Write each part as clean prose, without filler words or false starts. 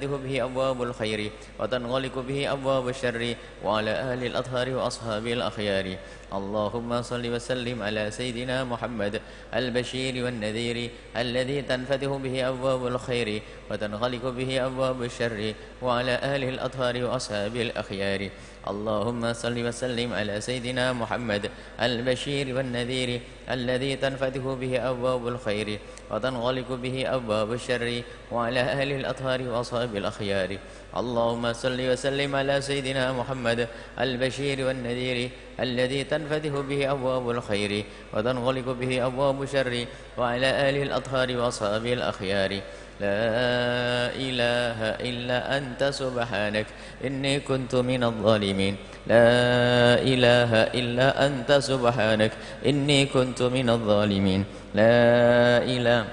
به أبواب الخير وتنغلق به أبواب الشر وعلى أهل الأطهار وأصحاب الأخيار. اللهم صل وسلم على سيدنا محمد البشير والنذير الذي تنفتح به أبواب الخير وتنغلق به أبواب الشر وعلى أهل الأطهار وأصحاب الأخيار. اللهم صل وسلم على سيدنا محمد البشير والنذير الذي تنفتح به أبواب الخير وتنغلق به أبواب الشر وعلى أهل الأطهار وأصحاب الأخيار. اللهم صل وسلم على سيدنا محمد البشير والنذير الذي تنفتح به أبواب الخير وتنغلق به أبواب الشر وعلى أهل الأطهار وأصحاب الأخيار. لا إله إلا أنت سبحانك إني كنت من الظالمين. لا إله إلا أنت سبحانك إني كنت من الظالمين. لا إله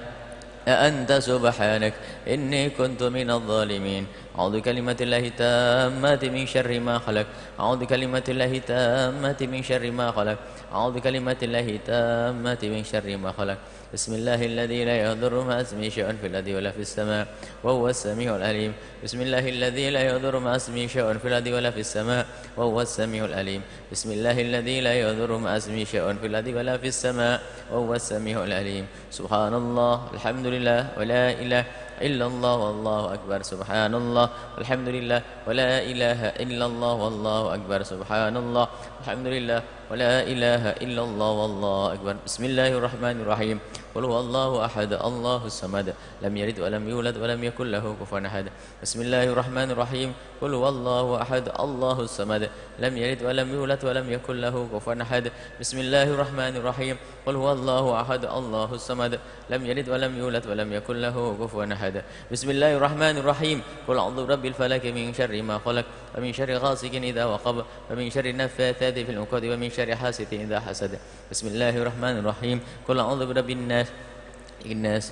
أنت سبحانك إني كنت من الظالمين. أعوذ بكلمات الله التامات من شر ما خلق. أعوذ بكلمات الله التامات من شر ما خلق. أعوذ بكلمات الله التامات من شر ما خلق. بسم الله الذي لا يضر مع اسمه شيء في الأرض ولا في السماء وهو السميع العليم. بسم الله الذي لا يضر مع اسمه شيء في الأرض ولا في السماء وهو السميع العليم. بسم الله الذي لا يضر مع اسمه شيء في الأرض ولا في السماء وهو السميع العليم. سبحان الله الحمد لله ولا إله إلا الله والله أكبر. سبحان الله والحمد لله ولا إله إلا الله والله أكبر. سبحان الله الحمد لله ولا إله إلا الله والله أكبر. بسم الله الرحمن الرحيم. قل هو الله أحد الله الصمد لم يلد ولم يولد ولم يكن له كفوا أحد. بسم الله الرحمن الرحيم. قل هو الله أحد الله الصمد لم يلد ولم يولد ولم يكن له كفوا أحد. بسم الله الرحمن الرحيم. قل هو الله أحد الله الصمد لم يلد ولم يولد ولم يكن له كفوا أحد. بسم الله الرحمن الرحيم. قل أعوذ برب الفلك من شر ما خلق ومن شر غاسق إذا وقب ومن شر النفاثات في العقد ومن شر حاسد إذا حسد. بسم الله الرحمن الرحيم. قل أعوذ برب الناس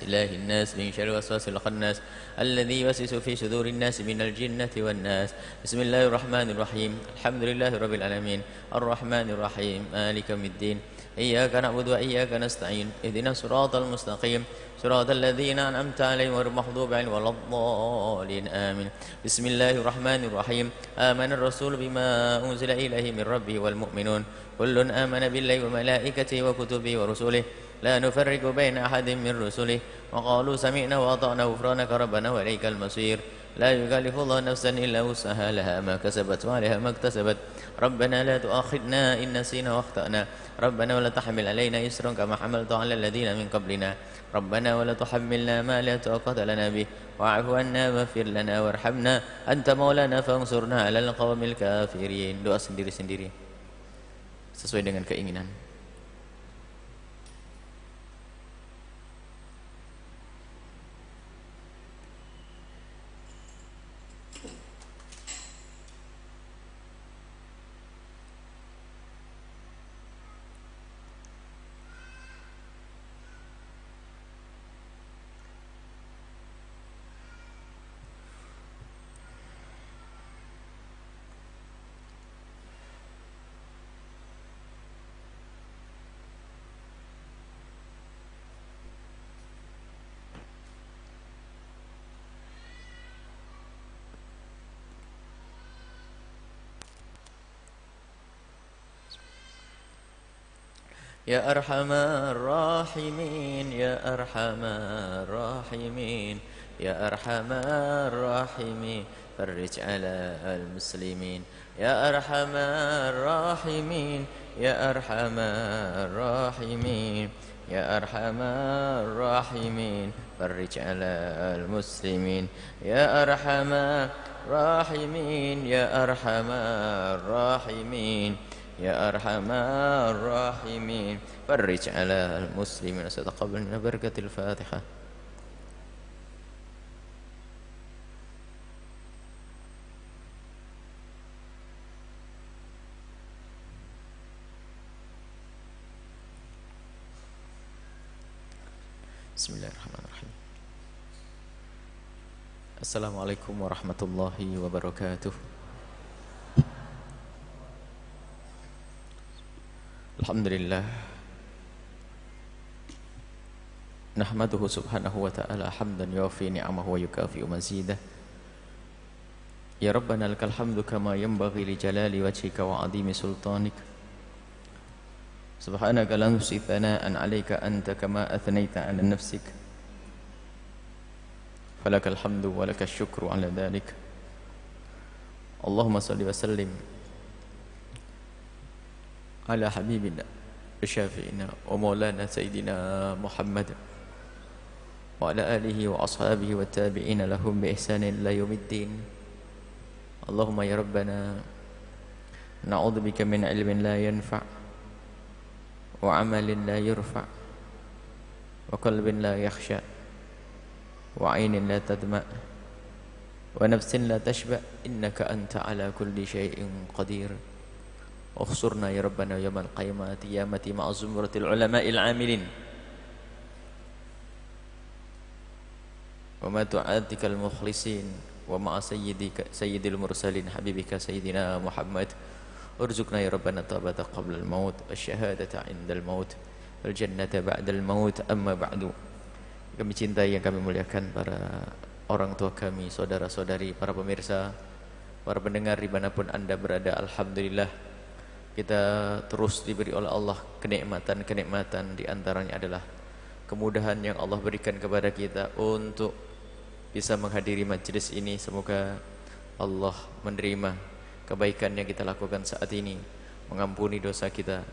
إله الناس من شر وسواس الخناس الذي يوسوس في صدور الناس من الجنة والناس. بسم الله الرحمن الرحيم. الحمد لله رب العالمين الرحمن الرحيم مالك يوم الدين إياك نعبد وإياك نستعين اهدنا الصراط المستقيم صراط الذين أنعمت عليهم غير المغضوب عليهم ولا الضالين آمين. بسم الله الرحمن الرحيم. آمن الرسول بما أنزل إليه من ربه والمؤمنون كل آمن بالله وملائكته وكتبه ورسله لا نفرق بين أحد من رسله وقالوا سمعنا وأطعنا غفرانك ربنا وإليك المصير. لا يكلف الله نفسا إلا وسعها لها ما كسبت وعليها ما اكتسبت. ربنا لا تؤاخذنا إن نسينا واخطأنا ربنا ولا تحمل علينا إسرا كما حملت على الذين من قبلنا ربنا ولا تحملنا ما لا طاقة لنا به واعف عنا واغفر لنا وارحمنا أنت مولانا فانصرنا على القوم الكافرين. Doa sendiri-sendiri sesuai dengan keinginan. يا أرحم الراحمين يا أرحم الراحمين يا أرحم الراحمين فرج على المسلمين. يا أرحم الراحمين يا أرحم الراحمين يا أرحم الراحمين فرج على المسلمين. يا أرحم الراحمين يا أرحم الراحمين يا أرحم الراحمين فرج على المسلمين. ستقبل من بركة الفاتحة. بسم الله الرحمن الرحيم. السلام عليكم ورحمة الله وبركاته. Alhamdulillah nahmaduhu subhanahu wa ta'ala hamdan yuafi ni'amahu wa yukafi'u mazidah Ya Rabbana lakal hamdu kama yanbaghi li jalali wajhika wa 'azimi sultanik. Subhanaka la nuhsi thana'an 'alaika anta kama athnaita 'ala nafsik. Falakal hamdu wa lakal syukru 'ala dhalik. Allahumma salli wa sallim ala habibina syafi'ina wa maulana sayyidina Muhammad wa ala alihi wa ashabihi wa tabi'ina lahum bi ihsanin ila yaumiddin. Allahumma ya Rabbana na'udzubika min ilmin la yanfa' wa amalin la yurfa' wa qalbin la yakhsha' wa 'ainin la tadma' wa nafsin la tashba' innaka anta ala kulli syai'in qadir. Ukhsurna ya Rabbana yawmal qiyamati ma'a zumratil ulama'il 'amilin wa ma tu'atikal mukhlisin wa ma'a sayyidil mursalin habibika sayyidina Muhammad. Urzuqna ya Rabbana taubata qabla al-maut wasyahadata 'inda al-maut wal jannata ba'da al-maut. Amma ba'du. Kami cintai yang kami muliakan para orang tua kami, saudara-saudari, para pemirsa, para pendengar dimanapun anda berada. Alhamdulillah kita terus diberi oleh Allah kenikmatan-kenikmatan. Di antaranya adalah kemudahan yang Allah berikan kepada kita untuk bisa menghadiri majlis ini. Semoga Allah menerima kebaikan yang kita lakukan saat ini, mengampuni dosa kita,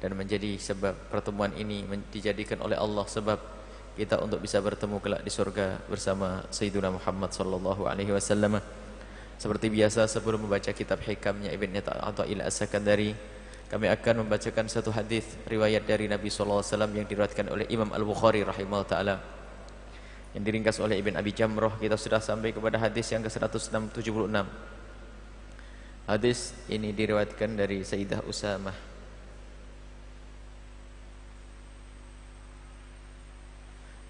dan menjadi sebab pertemuan ini dijadikan oleh Allah sebab kita untuk bisa bertemu kelak di surga bersama Sayyidina Muhammad sallallahu alaihi wasallam. Seperti biasa, sebelum membaca kitab hikamnya Ibn Athaillah As-Sakandari, kami akan membacakan satu hadis riwayat dari Nabi sallallahu alaihi wasallam yang diriwayatkan oleh Imam Al-Bukhari rahimahullah taala, yang diringkas oleh Ibn Abi Jamrah. Kita sudah sampai kepada hadis yang ke-176. Hadis ini diriwayatkan dari Sayyidah Usamah.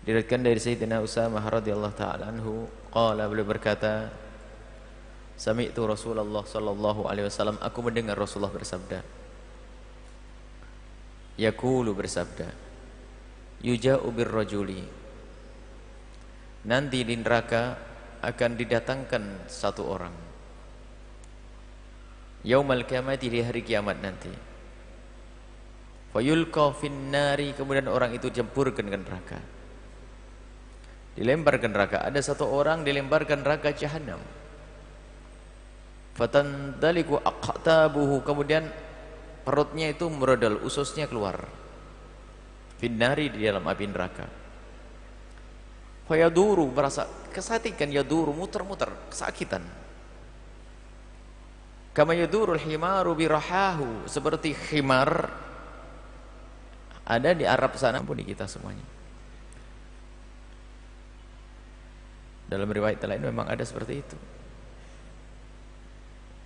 Diriwayatkan dari Sayyidina Usamah radhiyallahu ta'ala anhu, qala, beliau berkata, sami'tu Rasulullah sallallahu alaihi wasallam, aku mendengar Rasulullah bersabda, yaqulu, bersabda, yuja'u birrajuli, nanti di neraka akan didatangkan satu orang, yaumal qiyamati, di hari kiamat nanti, fayulqa finnari, kemudian orang itu dijemburkan ke neraka, dilempar ke neraka. Ada satu orang dilemparkan neraka jahanam, fatandaliku aqtabuhu, kemudian perutnya itu merodol, ususnya keluar, finnari, di dalam api neraka, fayaduru, merasa kesakitan, yaduru, muter-muter, kesakitan, kama yadurul himaru birahahu, seperti khimar ada di Arab sana pun di kita semuanya. Dalam riwayat lain memang ada seperti itu.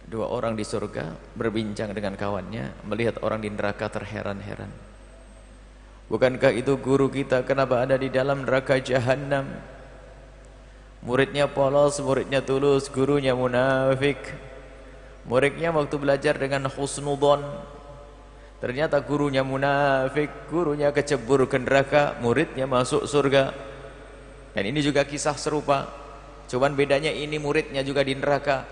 Dua orang di surga berbincang dengan kawannya, melihat orang di neraka terheran-heran. Bukankah itu guru kita, kenapa ada di dalam neraka jahanam? Muridnya polos, muridnya tulus, gurunya munafik. Muridnya waktu belajar dengan husnudon, ternyata gurunya munafik, gurunya kecebur ke neraka, muridnya masuk surga. Dan ini juga kisah serupa, cuman bedanya ini muridnya juga di neraka.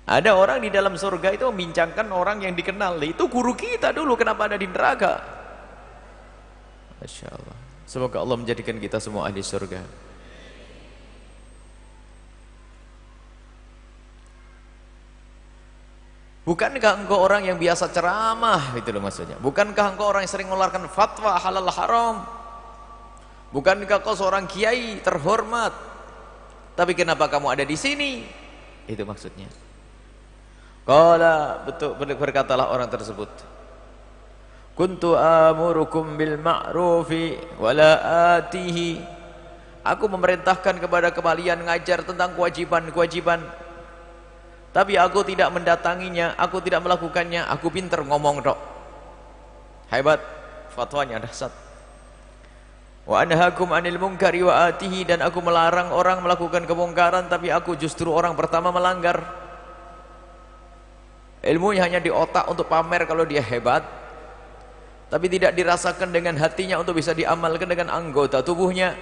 Ada orang di dalam surga itu membincangkan orang yang dikenal, itu guru kita dulu, kenapa ada di neraka? Masya Allah. Semoga Allah menjadikan kita semua ahli surga. Bukankah engkau orang yang biasa ceramah, itu loh maksudnya. Bukankah engkau orang yang sering mengeluarkan fatwa halal haram? Bukankah kau seorang kiai terhormat? Tapi kenapa kamu ada di sini? Itu maksudnya. Qala, betul, berkatalah orang tersebut, kuntu amurukum bil ma'rufi wala atihi, aku memerintahkan kepada kalian ngajar tentang kewajiban-kewajiban, tapi aku tidak mendatanginya, aku tidak melakukannya. Aku pinter ngomong dok, hebat, fatwanya dahsyat. Wa anhakum anil munkari wa atihi, dan aku melarang orang melakukan kemungkaran, tapi aku justru orang pertama melanggar. Ilmunya hanya di otak untuk pamer kalau dia hebat, tapi tidak dirasakan dengan hatinya untuk bisa diamalkan dengan anggota tubuhnya.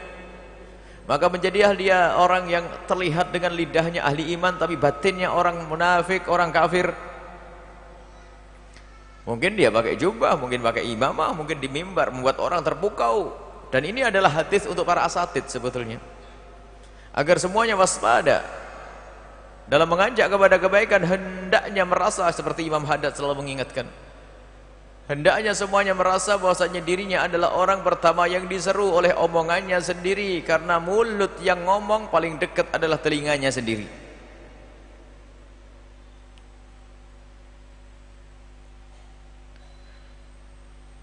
Maka menjadilah dia orang yang terlihat dengan lidahnya ahli iman, tapi batinnya orang munafik, orang kafir. Mungkin dia pakai jubah, mungkin pakai imamah, mungkin di mimbar, membuat orang terpukau. Dan ini adalah hadis untuk para asatid sebetulnya, agar semuanya waspada dalam mengajak kepada kebaikan. Hendaknya merasa seperti Imam Haddad selalu mengingatkan, hendaknya semuanya merasa bahwasanya dirinya adalah orang pertama yang diseru oleh omongannya sendiri, karena mulut yang ngomong paling dekat adalah telinganya sendiri.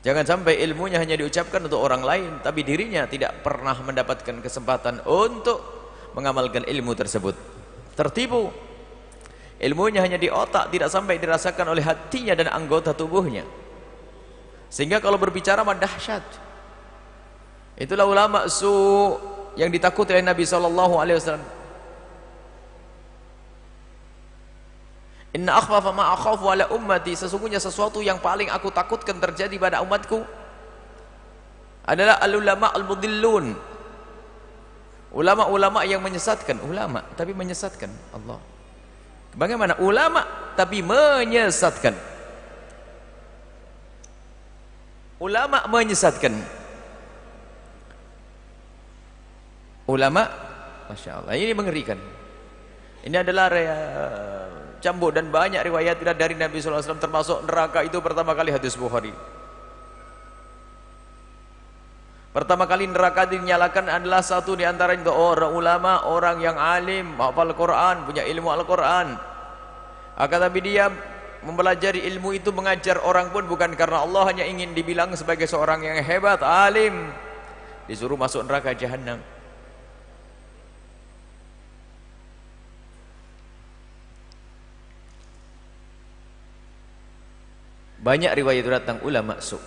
Jangan sampai ilmunya hanya diucapkan untuk orang lain, tapi dirinya tidak pernah mendapatkan kesempatan untuk mengamalkan ilmu tersebut. Tertipu. Ilmunya hanya di otak, tidak sampai dirasakan oleh hatinya dan anggota tubuhnya. Sehingga kalau berbicara mah dahsyat. Itulah ulama su yang ditakuti oleh Nabi SAW. Inna akhwafa ma akhafu ala ummati, sesungguhnya sesuatu yang paling aku takutkan terjadi pada umatku adalah al-ulama al-mudillun, ulama-ulama yang menyesatkan. Ulama tapi menyesatkan. Allah, bagaimana ulama tapi menyesatkan? Ulama menyesatkan. Ulama, Masya Allah, ini mengerikan. Ini adalah cambuk dan banyak riwayat dari Nabi SAW, termasuk neraka itu pertama kali hadis Bukhari. Pertama kali neraka dinyalakan adalah satu di antara itu orang ulama, orang yang alim, hafal Quran, punya ilmu Al-Quran. Akan tapi dia mempelajari ilmu itu, mengajar orang pun bukan karena Allah, hanya ingin dibilang sebagai seorang yang hebat, alim. Disuruh masuk neraka jahanam. Banyak riwayat tentang ulama su.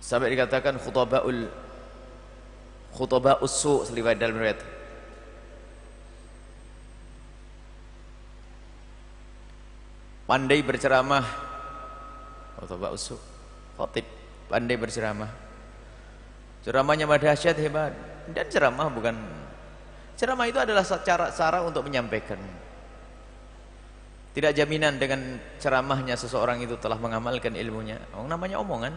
Sampai dikatakan khutaba'us su, seliwat dalam riwayat. Pandai berceramah, khutaba'us su, khatib, pandai berceramah. Ceramahnya dahsyat, hebat. Dan ceramah bukan, ceramah itu adalah cara untuk menyampaikan. Tidak jaminan dengan ceramahnya seseorang itu telah mengamalkan ilmunya. Namanya omongan.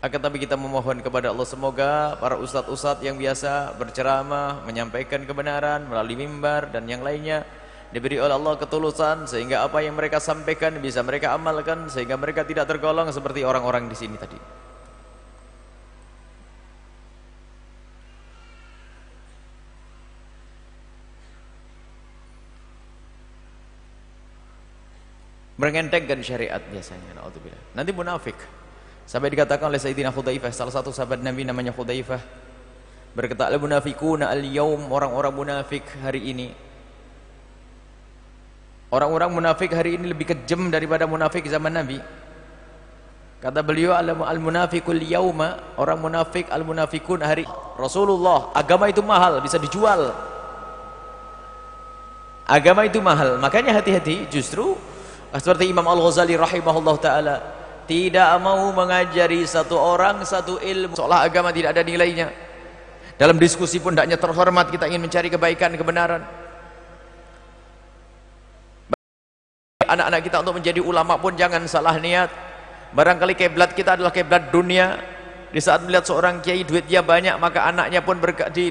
Akan tapi kita memohon kepada Allah, semoga para ustadz-ustadz yang biasa berceramah, menyampaikan kebenaran melalui mimbar dan yang lainnya, diberi oleh Allah ketulusan, sehingga apa yang mereka sampaikan bisa mereka amalkan, sehingga mereka tidak tergolong seperti orang-orang di sini tadi. Mengentengkan syariat biasanya, naudzubillah. Nanti munafik. Sampai dikatakan oleh Sayyidina Hudzaifah, salah satu sahabat Nabi namanya Hudzaifah, berkata, al-munafiquna al-yaum, orang-orang munafik hari ini. Orang-orang munafik hari ini lebih kejam daripada munafik zaman Nabi. Kata beliau, al-munafiqul yauma, orang munafik, al-munafiqun hari Rasulullah, agama itu mahal, bisa dijual. Agama itu mahal, makanya hati-hati. Justru seperti Imam Al-Ghazali rahimahullah ta'ala, tidak mau mengajari satu orang satu ilmu seolah agama tidak ada nilainya. Dalam diskusi pun hendaknya terhormat, kita ingin mencari kebaikan, kebenaran. Anak-anak kita untuk menjadi ulama pun jangan salah niat. Barangkali kiblat kita adalah kiblat dunia. Di saat melihat seorang kiai duitnya banyak, maka anaknya pun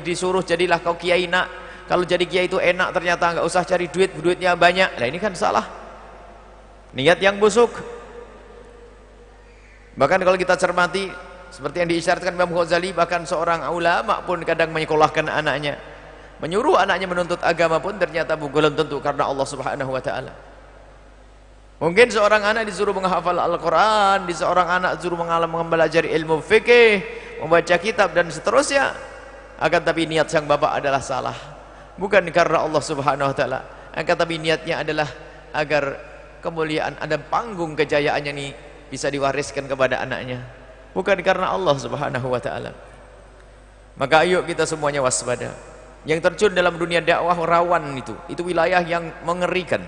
disuruh, jadilah kau kiai nak. Kalau jadi kiai itu enak, ternyata nggak usah cari duit, duitnya banyak. Nah ini kan salah. Niat yang busuk. Bahkan kalau kita cermati, seperti yang diisyaratkan Imam Ghazali, bahkan seorang ulama pun kadang menyekolahkan anaknya, menyuruh anaknya menuntut agama pun ternyata belum tentu karena Allah Subhanahu wa ta'ala. Mungkin seorang anak disuruh menghafal Al-Quran, seorang anak disuruh mempelajari ilmu fikih, membaca kitab dan seterusnya. Akan tapi niat sang bapak adalah salah, bukan karena Allah Subhanahu wa ta'ala. Akan tapi niatnya adalah agar kemuliaan, ada panggung kejayaannya nih bisa diwariskan kepada anaknya, bukan karena Allah Subhanahu wa ta'ala. Maka ayo kita semuanya waspada. Yang terjun dalam dunia dakwah rawan itu wilayah yang mengerikan.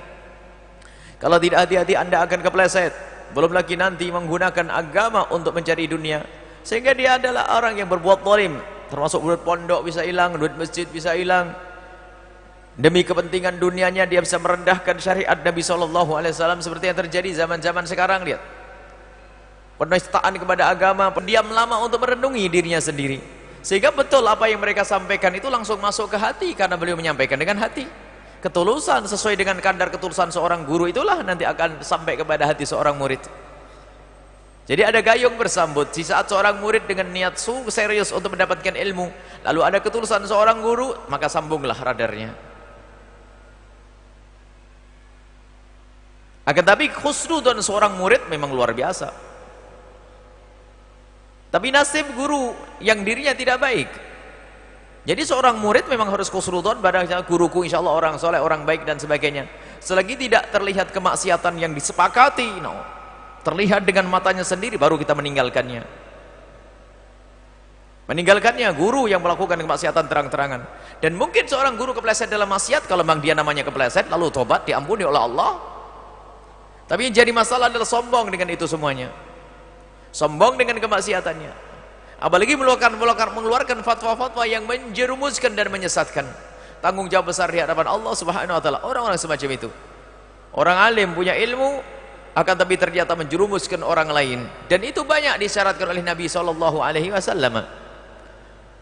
Kalau tidak hati-hati Anda akan kepleset. Belum lagi nanti menggunakan agama untuk mencari dunia. Sehingga dia adalah orang yang berbuat zalim, termasuk duit pondok bisa hilang, duit masjid bisa hilang. Demi kepentingan dunianya dia bisa merendahkan syariat Nabi SAW, seperti yang terjadi zaman-zaman sekarang. Lihat, penistaan kepada agama, pendiam lama untuk merenungi dirinya sendiri, sehingga betul apa yang mereka sampaikan itu langsung masuk ke hati, karena beliau menyampaikan dengan hati. Ketulusan sesuai dengan kadar ketulusan seorang guru itulah nanti akan sampai kepada hati seorang murid. Jadi ada gayung bersambut di saat seorang murid dengan niat serius untuk mendapatkan ilmu, lalu ada ketulusan seorang guru, maka sambunglah radarnya. Akan tapi khusnudon seorang murid memang luar biasa. Tapi nasib guru yang dirinya tidak baik. Jadi seorang murid memang harus khusnudon pada guruku insya Allah orang soleh, orang baik dan sebagainya. Selagi tidak terlihat kemaksiatan yang disepakati, terlihat dengan matanya sendiri, baru kita meninggalkannya. Meninggalkannya guru yang melakukan kemaksiatan terang-terangan. Dan mungkin seorang guru kepleset dalam maksiat, kalau memang dia namanya kepleset, lalu tobat diampuni oleh Allah. Tapi yang jadi masalah adalah sombong dengan itu semuanya, sombong dengan kemaksiatannya, apalagi mengeluarkan fatwa-fatwa yang menjerumuskan dan menyesatkan. Tanggung jawab besar di hadapan Allah Subhanahu wa taala orang-orang semacam itu. Orang alim punya ilmu, akan tapi ternyata menjerumuskan orang lain, dan itu banyak disyaratkan oleh Nabi SAW.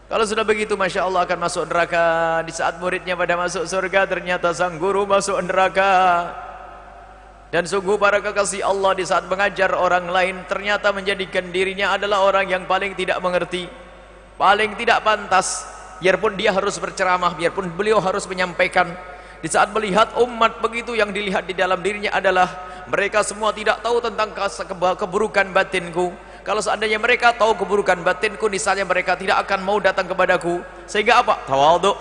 Kalau sudah begitu, masya Allah akan masuk neraka. Di saat muridnya pada masuk surga, ternyata sang guru masuk neraka. Dan sungguh para kekasih Allah, di saat mengajar orang lain ternyata menjadikan dirinya adalah orang yang paling tidak mengerti, paling tidak pantas. Biarpun dia harus berceramah, biarpun beliau harus menyampaikan, di saat melihat umat begitu, yang dilihat di dalam dirinya adalah mereka semua tidak tahu tentang keburukan batinku. Kalau seandainya mereka tahu keburukan batinku, misalnya mereka tidak akan mau datang kepadaku. Sehingga apa? Tawadhu,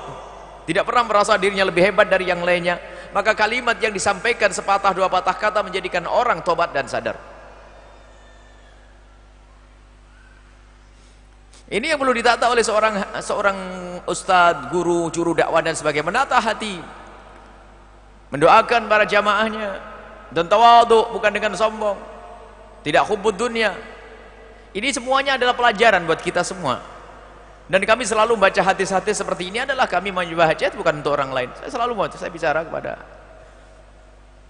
tidak pernah merasa dirinya lebih hebat dari yang lainnya. Maka kalimat yang disampaikan sepatah dua patah kata menjadikan orang tobat dan sadar. Ini yang perlu ditata oleh seorang ustadz, guru, juru dakwah dan sebagainya. Menata hati, mendoakan para jamaahnya, dan tawadhu, bukan dengan sombong, tidak hubbud dunia. Ini semuanya adalah pelajaran buat kita semua. Dan kami selalu membaca hadis-hadis seperti ini adalah kami menyembah hajat, bukan untuk orang lain. Saya selalu mau, saya bicara kepada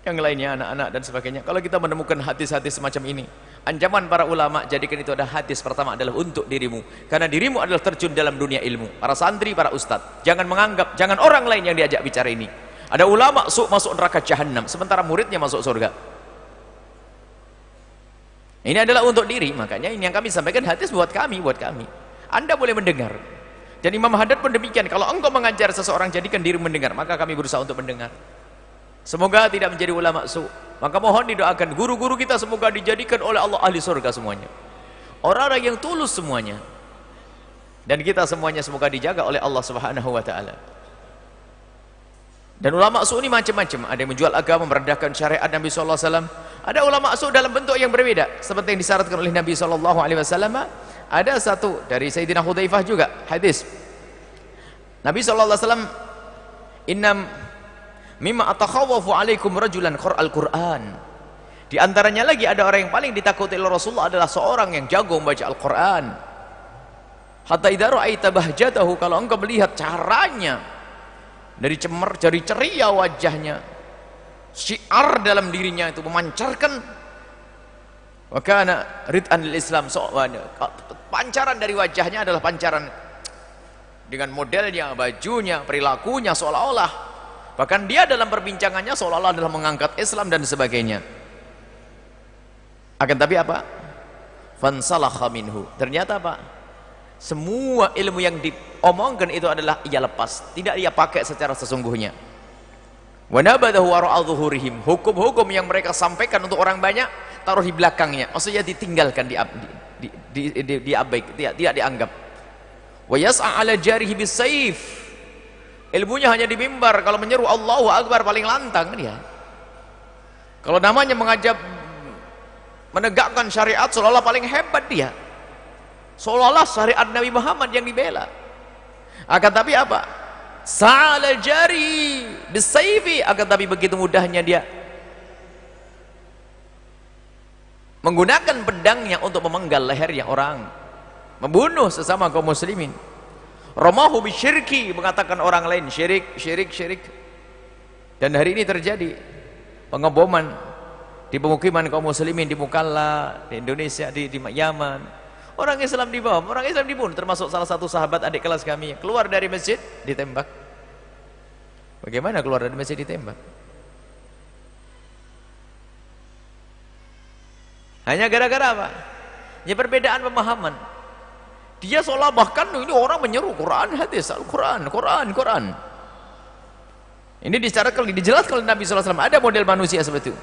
yang lainnya, anak-anak dan sebagainya. Kalau kita menemukan hadis-hadis semacam ini, ancaman para ulama, jadikan itu ada hadis pertama adalah untuk dirimu, karena dirimu adalah terjun dalam dunia ilmu. Para santri, para ustadz, jangan menganggap, jangan orang lain yang diajak bicara ini. Ada ulama masuk neraka jahanam, sementara muridnya masuk surga. Ini adalah untuk diri. Makanya ini yang kami sampaikan hadis buat kami, Anda boleh mendengar. Dan Imam Haddad pun demikian. Kalau engkau mengajar seseorang, jadikan diri mendengar, maka kami berusaha untuk mendengar. Semoga tidak menjadi ulama su. Maka mohon didoakan guru-guru kita, semoga dijadikan oleh Allah ahli surga semuanya, orang-orang yang tulus semuanya. Dan kita semuanya semoga dijaga oleh Allah Subhanahu wa taala. Dan ulama su ini macam-macam. Ada yang menjual agama, merendahkan syariat Nabi sallallahu alaihi wasallam. Ada ulama su dalam bentuk yang berbeda, seperti yang disyaratkan oleh Nabi sallallahu alaihi wasallam. Ada satu dari Sayyidina Hudzaifah juga hadis. Nabi sallallahu alaihi wasallam, "Inna mimma atakhawwafu alaikum rajulan qara'al Qur'an." Di antaranya lagi ada orang yang paling ditakuti oleh Rasulullah adalah seorang yang jago membaca Al-Qur'an. Hatta idza ra'aita bahjatahu, kalau engkau melihat caranya, dari ceria wajahnya, syiar dalam dirinya itu memancarkan, wa kana rid'an lil Islam, pancaran dari wajahnya adalah pancaran dengan modelnya, bajunya, perilakunya, seolah-olah bahkan dia dalam perbincangannya seolah-olah adalah mengangkat Islam dan sebagainya. Akan tapi apa? Fansalakha minhu. Ternyata apa? Semua ilmu yang diomongkan itu adalah ia lepas, tidak ia pakai secara sesungguhnya. Wa nabadahu wara'a dhuhurihim. Hukum-hukum yang mereka sampaikan untuk orang banyak taruh di belakangnya, maksudnya ditinggalkan, tidak dianggap. Wa yas'a 'ala jarihi bisayf. Ilmunya hanya di mimbar, kalau menyeru Allahu Akbar paling lantang dia. Kalau namanya mengajak menegakkan syariat, seolah-olah paling hebat dia, seolah-olah syariat Nabi Muhammad yang dibela. Akan tapi apa? Sa'al jari bisayfi. Akan tapi begitu mudahnya dia menggunakan pedangnya untuk memenggal lehernya orang. membunuh sesama kaum muslimin. Ramahu bisyirki, mengatakan orang lain syirik, syirik, syirik. Dan hari ini terjadi pengeboman di pemukiman kaum muslimin di Mukalla, di Indonesia, di Yaman. Orang Islam dibom, orang Islam dibunuh, termasuk salah satu sahabat adik kelas kami keluar dari masjid ditembak. Bagaimana keluar dari masjid ditembak? Hanya gara-gara apa? Ya perbedaan pemahaman. Dia seolah bahkan ini orang menyeru Quran, hadis, Al-Quran, Quran. Ini dijelaskan oleh Nabi SAW. Ada model manusia seperti itu.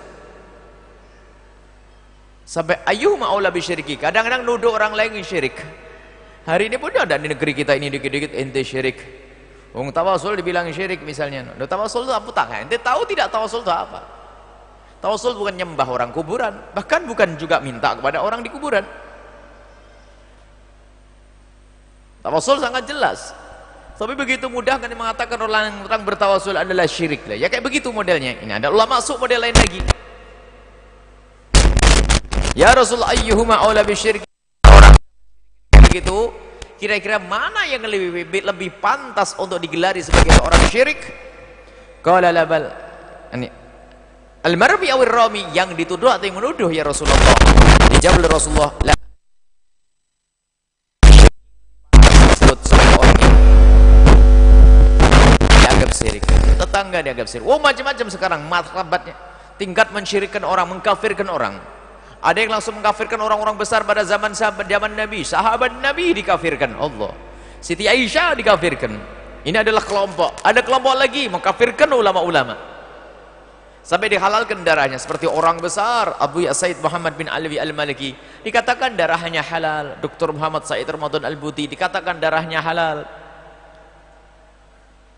Sampai ayyuhuma aula bisyiriki. Kadang-kadang nuduh orang lain syirik. Hari ini pun ada di negeri kita ini dikit-dikit ente syirik. Wong tawasul dibilang syirik misalnya. Tawasul itu apa tangan? Ente tahu tidak tawasul itu apa? Tawasul bukan nyembah orang kuburan, bahkan bukan juga minta kepada orang di kuburan. Tawasul sangat jelas. Tapi begitu mudah kan mengatakan orang bertawasul adalah syirik lah. Ya kayak begitu modelnya. Ini ada ulama masuk model lain lagi. Ya Rasulullah ayyuhuma aula bisyirki. Orang begitu, kira-kira mana yang lebih pantas untuk digelari sebagai seorang syirik? Qala labal. Ini al-marmi awir rami, yang dituduh atau yang menuduh ya Rasulullah. Dijawab oleh Rasulullah, la sebut sebagai orang yang dianggap syirik. Tetangga dianggap syirik. Oh macam-macam sekarang martabatnya. Tingkat mensyirikkan orang, mengkafirkan orang. Ada yang langsung mengkafirkan orang-orang besar pada zaman Nabi, sahabat Nabi dikafirkan Allah. Siti Aisyah dikafirkan. Ini adalah kelompok. Ada kelompok lagi mengkafirkan ulama-ulama. Sampai dihalalkan darahnya seperti orang besar Abu Said Muhammad bin Alwi Al-Maliki dikatakan darahnya halal. Dr. Muhammad Said Ramadan Al-Buti dikatakan darahnya halal.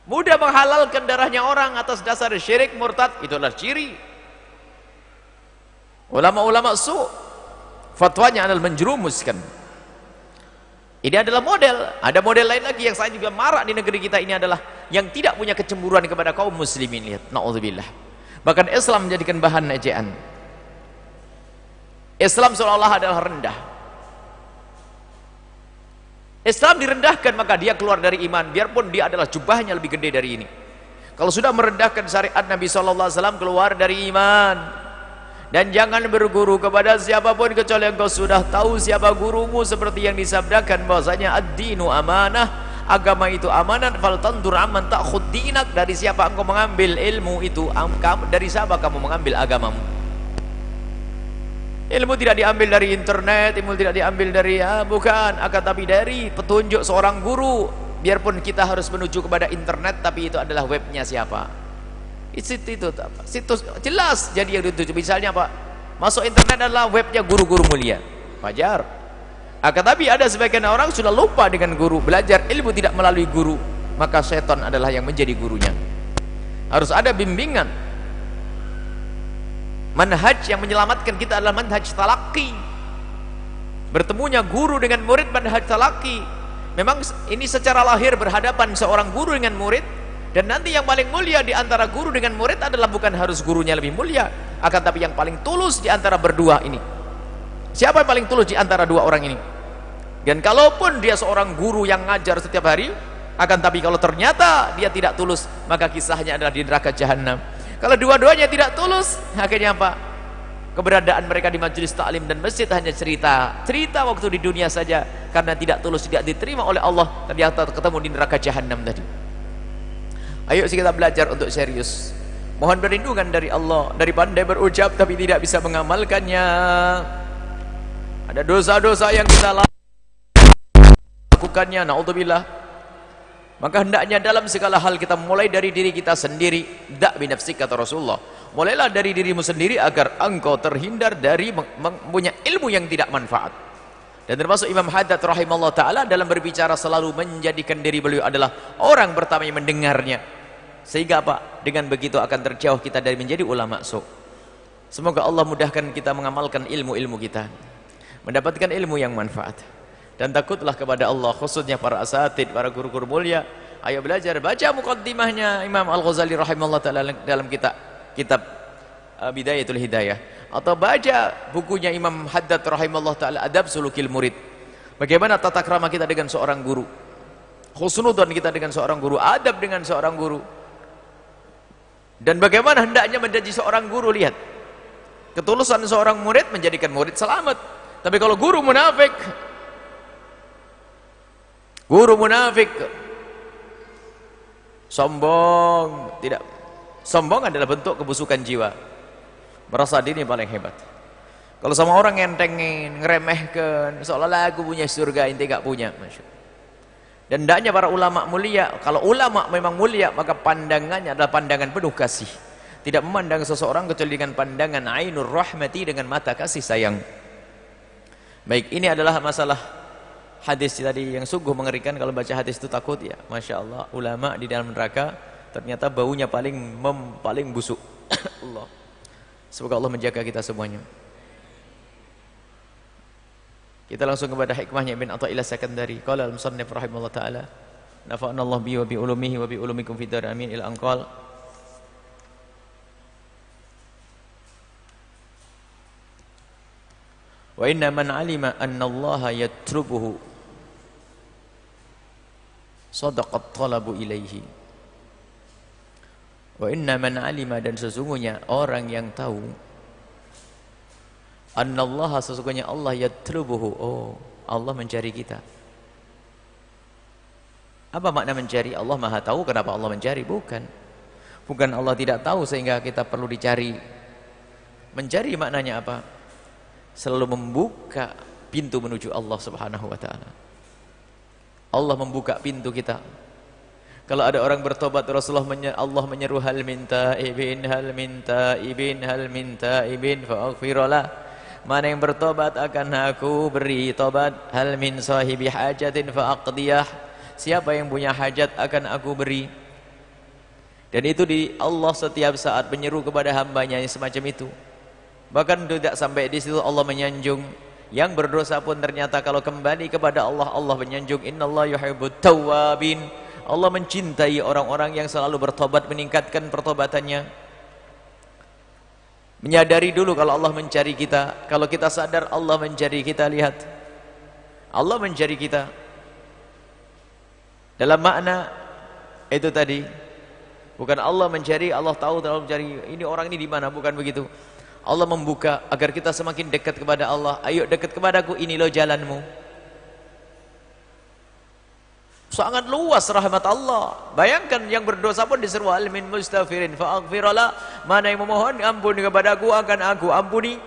Mudah menghalalkan darahnya orang atas dasar syirik murtad, itu adalah ciri ulama-ulama su', fatwanya adalah menjerumuskan. Ini adalah model. Ada model lain lagi yang saya juga marah di negeri kita ini adalah yang tidak punya kecemburuan kepada kaum muslimin. Lihat, na'udzubillah. Bahkan Islam menjadikan bahan ejaan. Islam seolah-olah adalah rendah. Islam direndahkan maka dia keluar dari iman, biarpun dia adalah jubahnya lebih gede dari ini. Kalau sudah merendahkan syariat Nabi SAW, keluar dari iman. Dan jangan berguru kepada siapapun kecuali engkau sudah tahu siapa gurumu, seperti yang disabdakan bahwasanya ad-dinu amanah, agama itu amanah. Fal tandur amman ta'khud dinak, dari siapa engkau mengambil ilmu itu, dari siapa kamu mengambil agamamu. Ilmu tidak diambil dari internet, ilmu tidak diambil dari bukan, akan tapi dari petunjuk seorang guru. Biarpun kita harus menuju kepada internet, tapi itu adalah webnya siapa. Itu apa? Situs jelas jadi yang dituju. Misalnya apa? Masuk internet adalah webnya guru-guru mulia. Wajar. Akan tapi ada sebagian orang sudah lupa dengan guru, belajar ilmu tidak melalui guru, maka setan adalah yang menjadi gurunya. Harus ada bimbingan. Manhaj yang menyelamatkan kita adalah manhaj talaqi. Bertemunya guru dengan murid, manhaj talaqi. Memang ini secara lahir berhadapan seorang guru dengan murid. Dan nanti yang paling mulia di antara guru dengan murid adalah bukan harus gurunya lebih mulia, akan tapi yang paling tulus di antara berdua ini. Siapa yang paling tulus di antara dua orang ini? Dan kalaupun dia seorang guru yang ngajar setiap hari, akan tapi kalau ternyata dia tidak tulus, maka kisahnya adalah di neraka jahanam. Kalau dua-duanya tidak tulus, akhirnya apa? Keberadaan mereka di majelis taklim dan masjid hanya cerita waktu di dunia saja, karena tidak tulus, tidak diterima oleh Allah, ternyata ketemu di neraka jahanam tadi. Ayo kita belajar untuk serius. Mohon perlindungan dari Allah, dari pandai berucap tapi tidak bisa mengamalkannya. Ada dosa-dosa yang kita lakukannya, naudzubillah. Maka hendaknya dalam segala hal kita mulai dari diri kita sendiri. Da' binafsik, kata Rasulullah. Mulailah dari dirimu sendiri agar engkau terhindar dari mempunyai ilmu yang tidak manfaat. Dan termasuk Imam Haddad rahimahullah ta'ala dalam berbicara selalu menjadikan diri beliau adalah orang pertama yang mendengarnya. Sehingga apa? Dengan begitu akan terjauh kita dari menjadi ulama su'. Semoga Allah mudahkan kita mengamalkan ilmu-ilmu kita, mendapatkan ilmu yang manfaat. Dan takutlah kepada Allah, khususnya para asatid, para guru-guru mulia. Ayo belajar, baca muqaddimahnya Imam Al-Ghazali rahimahullah ta'ala dalam kitab Bidayatul Hidayah, atau baca bukunya Imam Haddad rahimahullah ta'ala Adab Sulukil Murid. Bagaimana tata krama kita dengan seorang guru, husnudzon kita dengan seorang guru, adab dengan seorang guru, dan bagaimana hendaknya menjadi seorang guru. Lihat ketulusan seorang murid menjadikan murid selamat. Tapi kalau guru munafik, sombong, tidak, sombong adalah bentuk kebusukan jiwa, merasa diri paling hebat. Kalau sama orang ngentengin, ngeremehkan, seolah-olah aku punya surga, inti gak punya. Dan hendaknya para ulama mulia, kalau ulama memang mulia, maka pandangannya adalah pandangan penuh kasih, tidak memandang seseorang kecuali dengan pandangan ainur rahmati, dengan mata kasih sayang. Baik, ini adalah masalah hadis tadi yang sungguh mengerikan. Kalau baca hadis itu takut ya, Masya Allah, ulama di dalam neraka ternyata baunya paling busuk. Allah, semoga Allah menjaga kita semuanya. Kita langsung kepada hikmahnya Ibn Athaillah Sakandari. Qala al-musannif rahimahullah ta'ala, nafa'ana Allah bi wa bi ulumihi wa bi ulumikum fid dar amin, ila anqal. Wa inna man alima anna Allah yatrubuhu sadaqat talabu ilaihi. Wa inna man alima, dan sesungguhnya orang yang tahu, anna Allah, sesungguhnya Allah yatrubuhu, oh Allah mencari kita. Apa makna mencari? Allah maha tahu, kenapa Allah mencari? Bukan Allah tidak tahu sehingga kita perlu dicari. Mencari maknanya apa? Selalu membuka pintu menuju Allah subhanahu wa ta'ala. Allah membuka pintu kita. Kalau ada orang bertobat, Allah menyeru hal min taibin, hal min taibin, hal min taibin fa'aghfirullah. Mana yang bertobat akan aku beri tobat. Hal min sahibi hajatin fa'aqdiyah. Siapa yang punya hajat akan aku beri. Dan itu Allah setiap saat menyeru kepada hambanya yang semacam itu. Bahkan tidak sampai di situ, Allah menyanjung yang berdosa pun ternyata kalau kembali kepada Allah, Allah menyanjung, innallaha yuhibbut tawwabin. Allah mencintai orang-orang yang selalu bertobat, meningkatkan pertobatannya. Menyadari dulu kalau Allah mencari kita. Kalau kita sadar Allah mencari kita, lihat Allah mencari kita dalam makna itu tadi. Bukan Allah mencari, Allah tahu dalam mencari ini orang ini di mana, bukan begitu. Allah membuka agar kita semakin dekat kepada Allah. Ayo dekat kepadaku, ini loh jalanmu. Sangat luas rahmat Allah. Bayangkan yang berdosa pun diseru hal min mustaghfirin fa'aghfirullah. Mana yang memohon ampun kepadaku akan aku ampuni.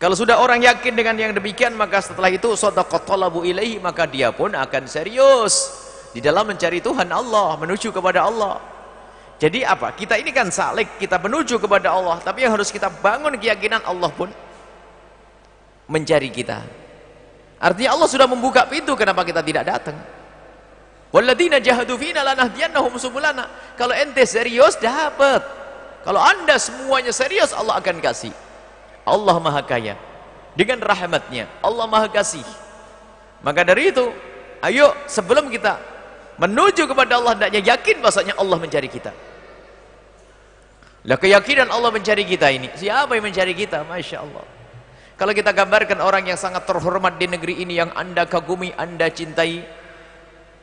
Kalau sudah orang yakin dengan yang demikian, maka setelah itu shadaqat talabu ilaihi, maka dia pun akan serius di dalam mencari Tuhan Allah, menuju kepada Allah. Jadi apa? Kita ini kan salik, kita menuju kepada Allah, tapi yang harus kita bangun keyakinan Allah pun mencari kita. Artinya Allah sudah membuka pintu, kenapa kita tidak datang? Walladzina jahadu fina lanahdiyannahum subulana. Kalau ente serius dapat. Kalau Anda semuanya serius, Allah akan kasih. Allah Maha Kaya dengan rahmatnya, Allah Maha Kasih. Maka dari itu, ayo sebelum kita menuju kepada Allah, hendaknya yakin bahasanya Allah mencari kita. Lah keyakinan Allah mencari kita ini, siapa yang mencari kita? Masya Allah. Kalau kita gambarkan orang yang sangat terhormat di negeri ini, yang Anda kagumi, Anda cintai,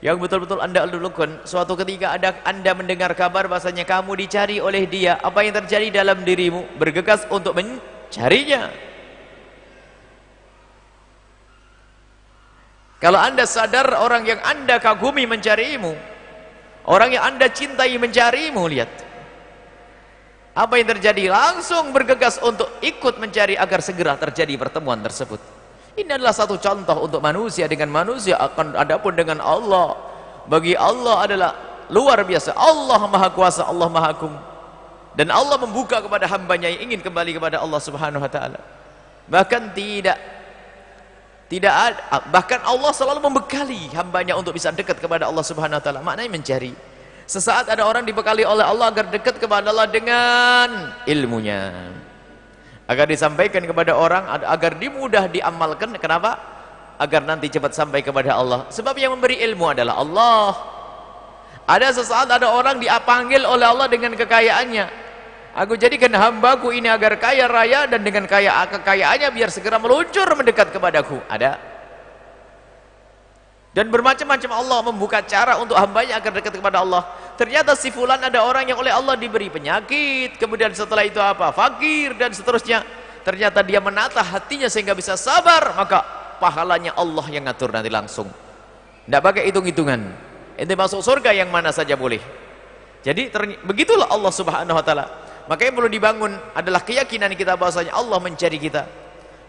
yang betul-betul Anda lulukan, suatu ketika Anda mendengar kabar bahasanya kamu dicari oleh dia, apa yang terjadi dalam dirimu? Bergegas untuk mencarinya. Kalau Anda sadar orang yang Anda kagumi mencarimu, orang yang Anda cintai mencarimu, lihat apa yang terjadi, langsung bergegas untuk ikut mencari agar segera terjadi pertemuan tersebut. Ini adalah satu contoh untuk manusia dengan manusia, akan adapun dengan Allah, bagi Allah adalah luar biasa. Allah Maha Kuasa, Allah Maha Agung, dan Allah membuka kepada hambanya yang ingin kembali kepada Allah Subhanahu Wa Taala. Bahkan bahkan Allah selalu membekali hambanya untuk bisa dekat kepada Allah Subhanahu Wa Taala. Maknanya mencari. Sesaat ada orang dibekali oleh Allah agar dekat kepada Allah dengan ilmunya, agar disampaikan kepada orang, agar dimudah diamalkan. Kenapa? Agar nanti cepat sampai kepada Allah. Sebab yang memberi ilmu adalah Allah. Ada sesaat ada orang dipanggil oleh Allah dengan kekayaannya, Aku jadikan hambaku ini agar kaya raya, dan dengan kekayaannya biar segera meluncur mendekat kepadaku. Ada. Dan bermacam-macam Allah membuka cara untuk hambanya agar dekat kepada Allah. Ternyata si fulan ada orang yang oleh Allah diberi penyakit, kemudian setelah itu apa? Fakir dan seterusnya. Ternyata dia menata hatinya sehingga bisa sabar, maka pahalanya Allah yang ngatur nanti langsung. Tidak pakai hitung-hitungan. Ente masuk surga yang mana saja boleh. Jadi begitulah Allah Subhanahu wa taala. Maka yang perlu dibangun adalah keyakinan kita bahwasanya Allah mencari kita.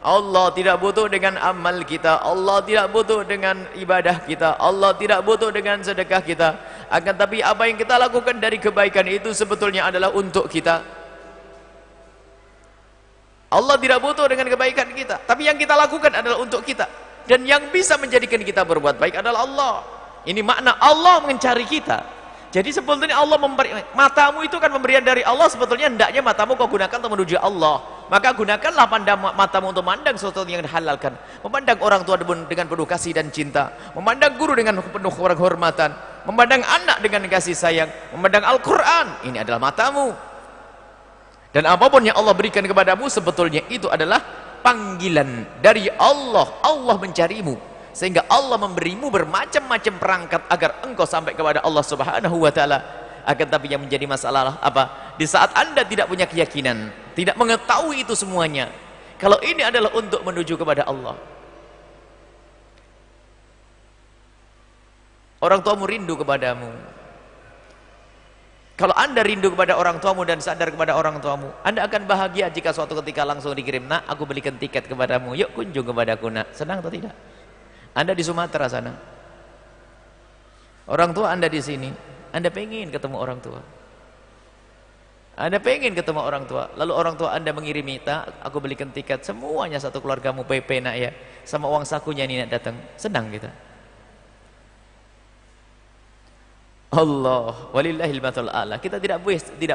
Allah tidak butuh dengan amal kita, Allah tidak butuh dengan ibadah kita, Allah tidak butuh dengan sedekah kita. Akan tapi apa yang kita lakukan dari kebaikan itu sebetulnya adalah untuk kita. Allah tidak butuh dengan kebaikan kita, tapi yang kita lakukan adalah untuk kita. Dan yang bisa menjadikan kita berbuat baik adalah Allah. Ini makna Allah mencari kita. Jadi sebetulnya Allah matamu itu kan pemberian dari Allah. Sebetulnya hendaknya matamu kau gunakan untuk menuju Allah. Maka gunakanlah matamu untuk memandang sesuatu yang dihalalkan, memandang orang tua dengan penuh kasih dan cinta, memandang guru dengan penuh kehormatan, memandang anak dengan kasih sayang, memandang Al-Quran. Ini adalah matamu. Dan apapun yang Allah berikan kepadamu sebetulnya itu adalah panggilan dari Allah. Allah mencarimu, sehingga Allah memberimu bermacam-macam perangkat agar engkau sampai kepada Allah Subhanahu wa taala. Akan tapi yang menjadi masalah apa? Di saat Anda tidak punya keyakinan, tidak mengetahui itu semuanya, kalau ini adalah untuk menuju kepada Allah. Orang tuamu rindu kepadamu. Kalau Anda rindu kepada orang tuamu dan sadar kepada orang tuamu, Anda akan bahagia jika suatu ketika langsung dikirim, "Nak, aku belikan tiket kepadamu, yuk kunjung kepadaku, Nak." Senang atau tidak? Anda di Sumatera sana, orang tua Anda di sini, Anda pengen ketemu orang tua, Anda pengen ketemu orang tua, lalu orang tua Anda mengirimi, "Tak, aku belikan tiket semuanya satu keluargamu, PP nak ya, sama uang sakunya ini nak datang." Senang kita. Allah, walillahil mathalul a'la. Kita tidak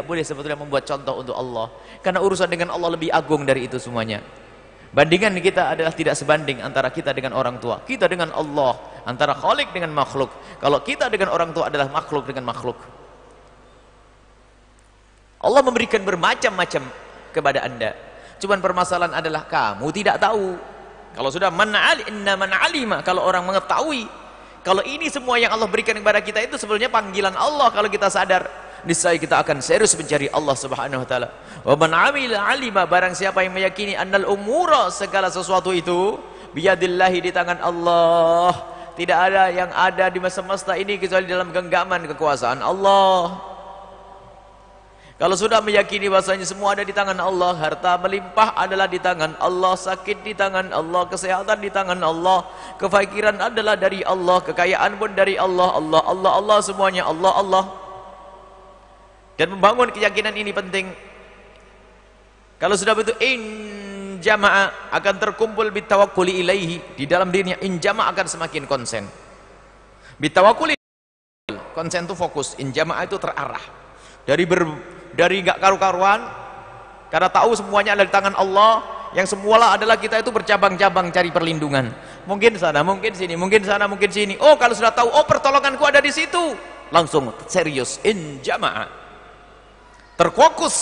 boleh sebetulnya membuat contoh untuk Allah, karena urusan dengan Allah lebih agung dari itu semuanya. Bandingan kita adalah tidak sebanding antara kita dengan orang tua, kita dengan Allah, antara khalik dengan makhluk. Kalau kita dengan orang tua adalah makhluk dengan makhluk. Allah memberikan bermacam-macam kepada Anda. Cuman permasalahan adalah kamu tidak tahu. Kalau sudah inna man alima, kalau orang mengetahui, kalau ini semua yang Allah berikan kepada kita itu sebenarnya panggilan Allah, kalau kita sadar, niscaya kita akan serius mencari Allah Subhanahu wa taala. Wa man amila alima, barang siapa yang meyakini annal umura, segala sesuatu itu biyadillahi, di tangan Allah. Tidak ada yang ada di semesta ini kecuali dalam genggaman kekuasaan Allah. Kalau sudah meyakini bahasanya semua ada di tangan Allah, harta melimpah adalah di tangan Allah, sakit di tangan Allah, kesehatan di tangan Allah, kefakiran adalah dari Allah, kekayaan pun dari Allah, Allah semuanya Allah. Dan membangun keyakinan ini penting. Kalau sudah betul jamaah akan terkumpul bitawakkuli ilaihi, di dalam dirinya jamaah akan semakin konsen. Bitawakkuli, konsen itu fokus, jamaah itu terarah. Dari enggak karu-karuan, karena tahu semuanya ada di tangan Allah, yang semualah adalah kita itu bercabang-cabang cari perlindungan. Mungkin sana, mungkin sini, mungkin sana, mungkin sini. Oh, kalau sudah tahu, oh pertolonganku ada di situ, langsung serius jamaah. Terfokus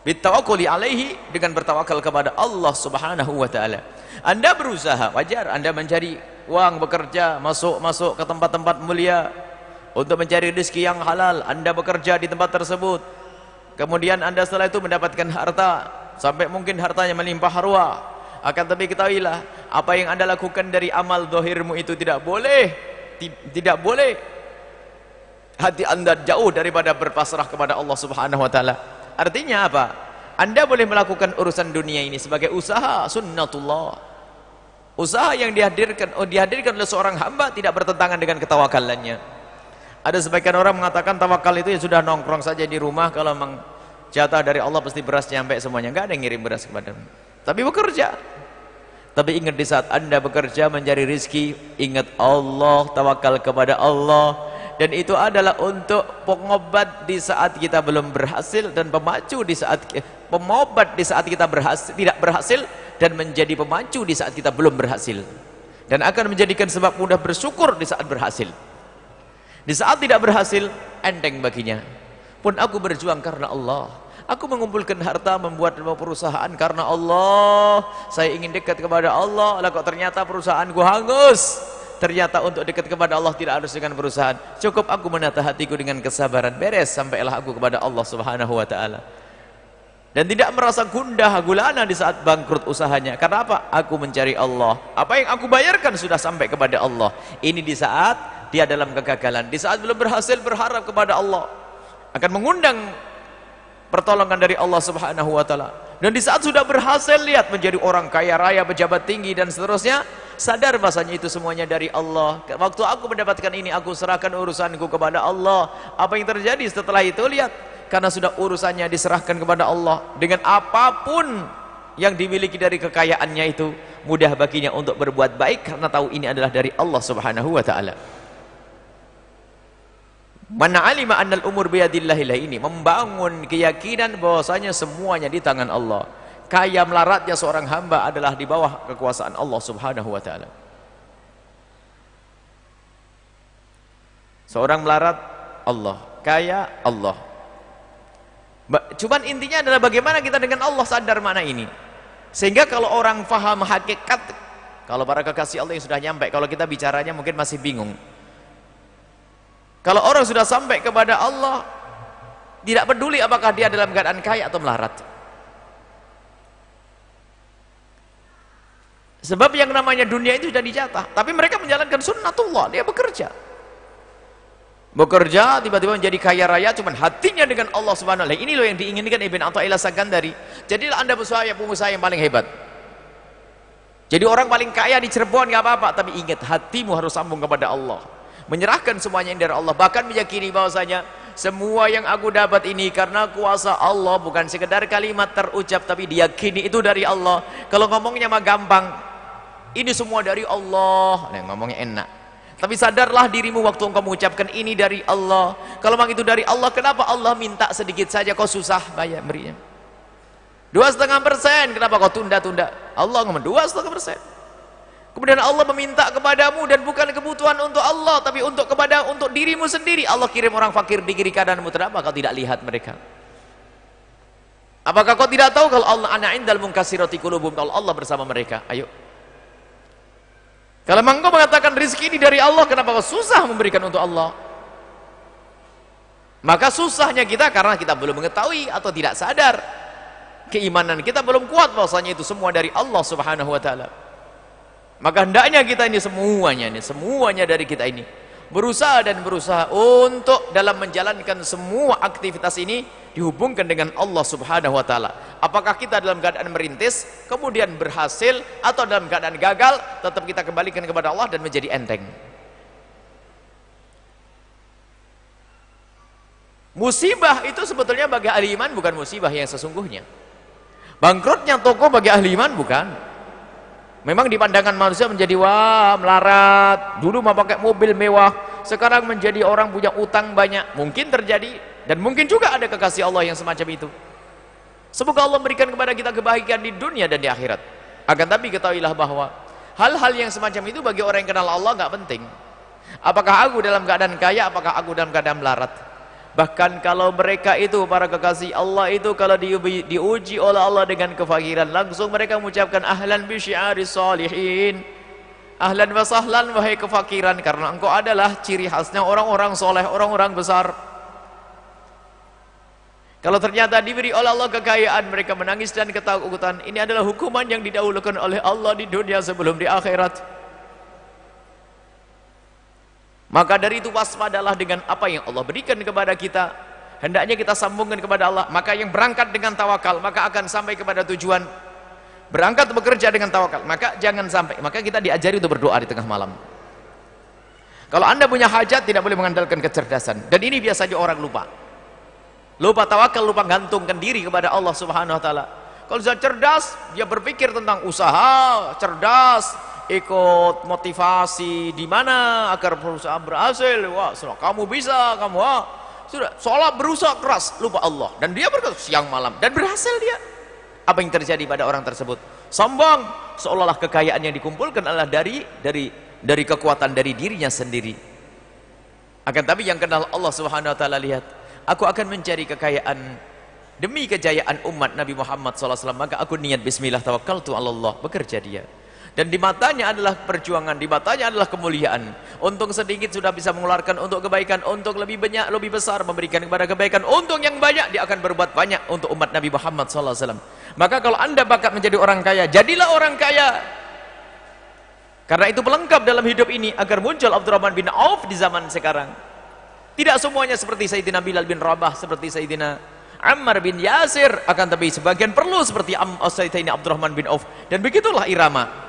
bitawakkuli alaihi, dengan bertawakal kepada Allah Subhanahu wa taala. Anda berusaha, wajar Anda mencari uang, bekerja, masuk ke tempat-tempat mulia untuk mencari rezeki yang halal. Anda bekerja di tempat tersebut, kemudian Anda setelah itu mendapatkan harta, sampai mungkin hartanya melimpah ruah. Akan tapi ketahuilah, apa yang Anda lakukan dari amal zahirmu itu tidak boleh hati Anda jauh daripada berpasrah kepada Allah Subhanahu wa taala. Artinya apa? Anda boleh melakukan urusan dunia ini sebagai usaha sunnatullah, usaha yang dihadirkan oleh seorang hamba, tidak bertentangan dengan ketawakalannya. Ada sebagian orang mengatakan tawakal itu ya sudah nongkrong saja di rumah, kalau memang jatah dari Allah pasti beras nyampe semuanya, enggak ada yang ngirim beras kepadamu. Tapi bekerja. Tapi ingat, di saat Anda bekerja mencari rezeki, ingat Allah, tawakal kepada Allah. Dan itu adalah untuk pengobat di saat kita belum berhasil, dan pemacu di saat pemobat di saat kita tidak berhasil, dan menjadi pemacu di saat kita belum berhasil, dan akan menjadikan sebab mudah bersyukur di saat berhasil. Di saat tidak berhasil, enteng baginya. Pun aku berjuang karena Allah, Aku mengumpulkan harta, membuat perusahaan karena Allah. Saya ingin dekat kepada Allah. Lah kok ternyata perusahaanku hangus. Ternyata untuk dekat kepada Allah tidak harus dengan perusahaan. Cukup aku menata hatiku dengan kesabaran. Beres sampailah aku kepada Allah Subhanahu wa taala. Dan tidak merasa gundah gulana di saat bangkrut usahanya. Karena apa? Aku mencari Allah. Apa yang aku bayarkan sudah sampai kepada Allah. Ini di saat dia dalam kegagalan. Di saat belum berhasil berharap kepada Allah. Akan mengundang pertolongan dari Allah Subhanahu wa taala. Dan di saat sudah berhasil, lihat menjadi orang kaya raya, pejabat tinggi dan seterusnya, sadar bahasanya itu semuanya dari Allah. Waktu aku mendapatkan ini, aku serahkan urusanku kepada Allah. Apa yang terjadi setelah itu? Lihat, karena sudah urusannya diserahkan kepada Allah, dengan apapun yang dimiliki dari kekayaannya itu mudah baginya untuk berbuat baik karena tahu ini adalah dari Allah Subhanahu wa taala. Man alima annal umur biyadillahillah, ini membangun keyakinan bahwasanya semuanya di tangan Allah. Kaya melaratnya seorang hamba adalah di bawah kekuasaan Allah Subhanahu wa taala. Seorang melarat Allah, kaya Allah. Cuman intinya adalah bagaimana kita dengan Allah sadar mana ini. Sehingga kalau orang faham hakikat, kalau para kekasih Allah yang sudah nyampe, kalau kita bicaranya mungkin masih bingung. Kalau orang sudah sampai kepada Allah, tidak peduli apakah dia dalam keadaan kaya atau melarat. Sebab yang namanya dunia itu sudah dijatah. Tapi mereka menjalankan sunnatullah, dia bekerja. Bekerja, tiba-tiba menjadi kaya raya, cuman hatinya dengan Allah Subhanahu wa taala. Ini loh yang diinginkan Ibn Athaillah Sakandari. Jadilah Anda pengusaha yang paling hebat. Jadi orang paling kaya di Cirebon nggak apa-apa, tapi ingat hatimu harus sambung kepada Allah. Menyerahkan semuanya dari Allah, bahkan meyakini bahwasanya semua yang aku dapat ini karena kuasa Allah, bukan sekedar kalimat terucap tapi diyakini itu dari Allah. Kalau ngomongnya mah gampang, ini semua dari Allah, nah, ngomongnya enak. Tapi sadarlah dirimu waktu engkau mengucapkan ini dari Allah. Kalau memang itu dari Allah, kenapa Allah minta sedikit saja kau susah bayar berinya? 2,5%, kenapa kau tunda-tunda? Allah ngomong 2,5%. Kemudian Allah meminta kepadamu dan bukan kebutuhan untuk Allah, tapi untuk dirimu sendiri. Allah kirim orang fakir di kiri kananmu. Kenapa kau tidak lihat mereka? Apakah kau tidak tahu kalau Allah ana indal munkasirati qulubum, kalau Allah bersama mereka? Ayo. Kalau engkau mengatakan rezeki ini dari Allah, kenapa kau susah memberikan untuk Allah? Maka susahnya kita karena kita belum mengetahui atau tidak sadar. Keimanan kita belum kuat bahwasanya itu semua dari Allah Subhanahu wa taala. Maka hendaknya kita ini semuanya dari kita ini berusaha untuk dalam menjalankan semua aktivitas ini dihubungkan dengan Allah Subhanahu wa taala. Apakah kita dalam keadaan merintis kemudian berhasil atau dalam keadaan gagal, tetap kita kembalikan kepada Allah dan menjadi enteng. Musibah itu sebetulnya bagi ahli iman bukan musibah yang sesungguhnya. Bangkrutnya toko bagi ahli iman bukan. Memang di pandangan manusia menjadi wah melarat, dulu mau pakai mobil mewah, sekarang menjadi orang punya utang banyak. Mungkin terjadi dan mungkin juga ada kekasih Allah yang semacam itu. Semoga Allah memberikan kepada kita kebahagiaan di dunia dan di akhirat. Akan tapi ketahuilah bahwa hal-hal yang semacam itu bagi orang yang kenal Allah nggak penting. Apakah aku dalam keadaan kaya, apakah aku dalam keadaan melarat? Bahkan kalau mereka itu, para kekasih Allah itu, kalau diuji oleh Allah dengan kefakiran, langsung mereka mengucapkan ahlan bi syi'aris salihin, ahlan wa sahlan wahai kefakiran, karena engkau adalah ciri khasnya orang-orang soleh, orang-orang besar. Kalau ternyata diberi oleh Allah kekayaan, mereka menangis dan ketakutan. Ini adalah hukuman yang didahulukan oleh Allah di dunia sebelum di akhirat. Maka dari itu waspadalah dengan apa yang Allah berikan kepada kita. Hendaknya kita sambungkan kepada Allah. Maka yang berangkat dengan tawakal, maka akan sampai kepada tujuan. Berangkat bekerja dengan tawakal, maka jangan sampai. Maka kita diajari untuk berdoa di tengah malam. Kalau anda punya hajat, tidak boleh mengandalkan kecerdasan. Dan ini biasanya orang lupa. Lupa tawakal, lupa gantungkan diri kepada Allah Subhanahu wa taala. Kalau sudah cerdas, dia berpikir tentang usaha, cerdas, ikut motivasi di mana agar perusahaan berhasil. Wah, kamu bisa, kamu sudah sholat berusaha keras, lupa Allah, dan dia berkata siang malam dan berhasil dia. Apa yang terjadi pada orang tersebut? Sombong, seolah-olah kekayaan yang dikumpulkan adalah dari kekuatan dari dirinya sendiri. Akan tapi yang kenal Allah Subhanahu wa taala, lihat, aku akan mencari kekayaan demi kejayaan umat Nabi Muhammad SAW, maka aku niat bismillah tawakkaltu 'ala Allah, bekerja dia. Dan di matanya adalah perjuangan, di matanya adalah kemuliaan. Untung sedikit sudah bisa mengeluarkan untuk kebaikan, untuk lebih banyak, lebih besar memberikan kepada kebaikan. Untung yang banyak, dia akan berbuat banyak untuk umat Nabi Muhammad SAW. Maka kalau anda bakat menjadi orang kaya, jadilah orang kaya. Karena itu pelengkap dalam hidup ini, agar muncul Abdurrahman bin Auf di zaman sekarang. Tidak semuanya seperti Sayyidina Bilal bin Rabah, seperti Sayyidina Ammar bin Yasir, akan tapi sebagian perlu seperti Sayyidina Abdurrahman bin Auf. Dan begitulah irama.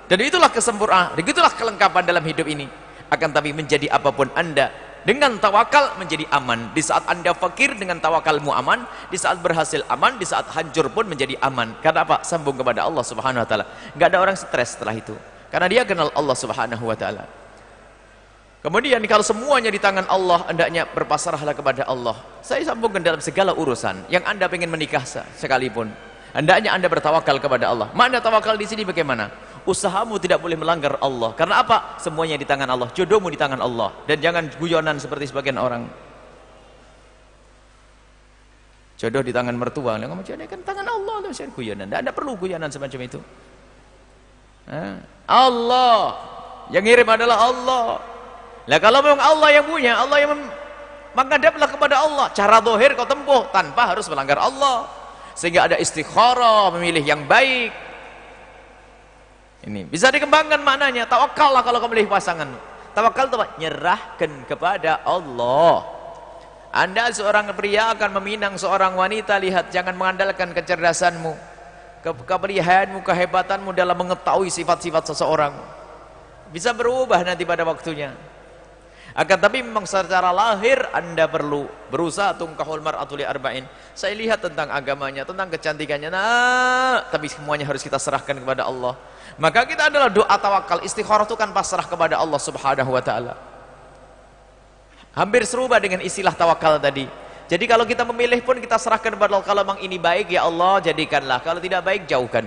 Dan itulah kesempurnaan, begitulah kelengkapan dalam hidup ini. Akan tapi menjadi apapun anda, dengan tawakal menjadi aman. Di saat anda fakir, dengan tawakalmu aman. Di saat berhasil aman, di saat hancur pun menjadi aman. Karena apa? Sambung kepada Allah Subhanahu Wa Taala. Nggak ada orang stres setelah itu, karena dia kenal Allah Subhanahu Wa Taala. Kemudian kalau semuanya di tangan Allah, hendaknya berpasrahlah kepada Allah. Saya sambungkan dalam segala urusan yang anda pengen menikah sekalipun, hendaknya anda bertawakal kepada Allah. Makna tawakal di sini bagaimana? Usahamu tidak boleh melanggar Allah. Karena apa? Semuanya di tangan Allah. Jodohmu di tangan Allah. Dan jangan guyonan seperti sebagian orang. Jodoh di tangan mertua. Ngomong jodoh kan tangan Allah. Itu guyonan. Tidak perlu guyonan semacam itu. Allah yang ngirim adalah Allah. Nah kalau memang Allah yang punya, Allah yang menghadaplah kepada Allah. Cara zahir kau tempuh tanpa harus melanggar Allah. Sehingga ada istikharah, memilih yang baik. Ini bisa dikembangkan maknanya. Tawakallah kalau kau memilih pasangan. Tawakal itu nyerahkan kepada Allah. Anda seorang pria akan meminang seorang wanita, lihat, jangan mengandalkan kecerdasanmu, kepelihayanmu, kehebatanmu dalam mengetahui sifat-sifat seseorang. Bisa berubah nanti pada waktunya. Akan tapi memang secara lahir anda perlu berusaha. Tungkahul mar'atu li arba'in. Saya lihat tentang agamanya, tentang kecantikannya, tapi semuanya harus kita serahkan kepada Allah. Maka kita adalah doa tawakal. Istikharah itu kan pasrah kepada Allah Subhanahu Wa Taala. Hampir serupa dengan istilah tawakal tadi. Jadi kalau kita memilih pun kita serahkan kepada Allah. Kalau memang ini baik, ya Allah jadikanlah. Kalau tidak baik, jauhkan.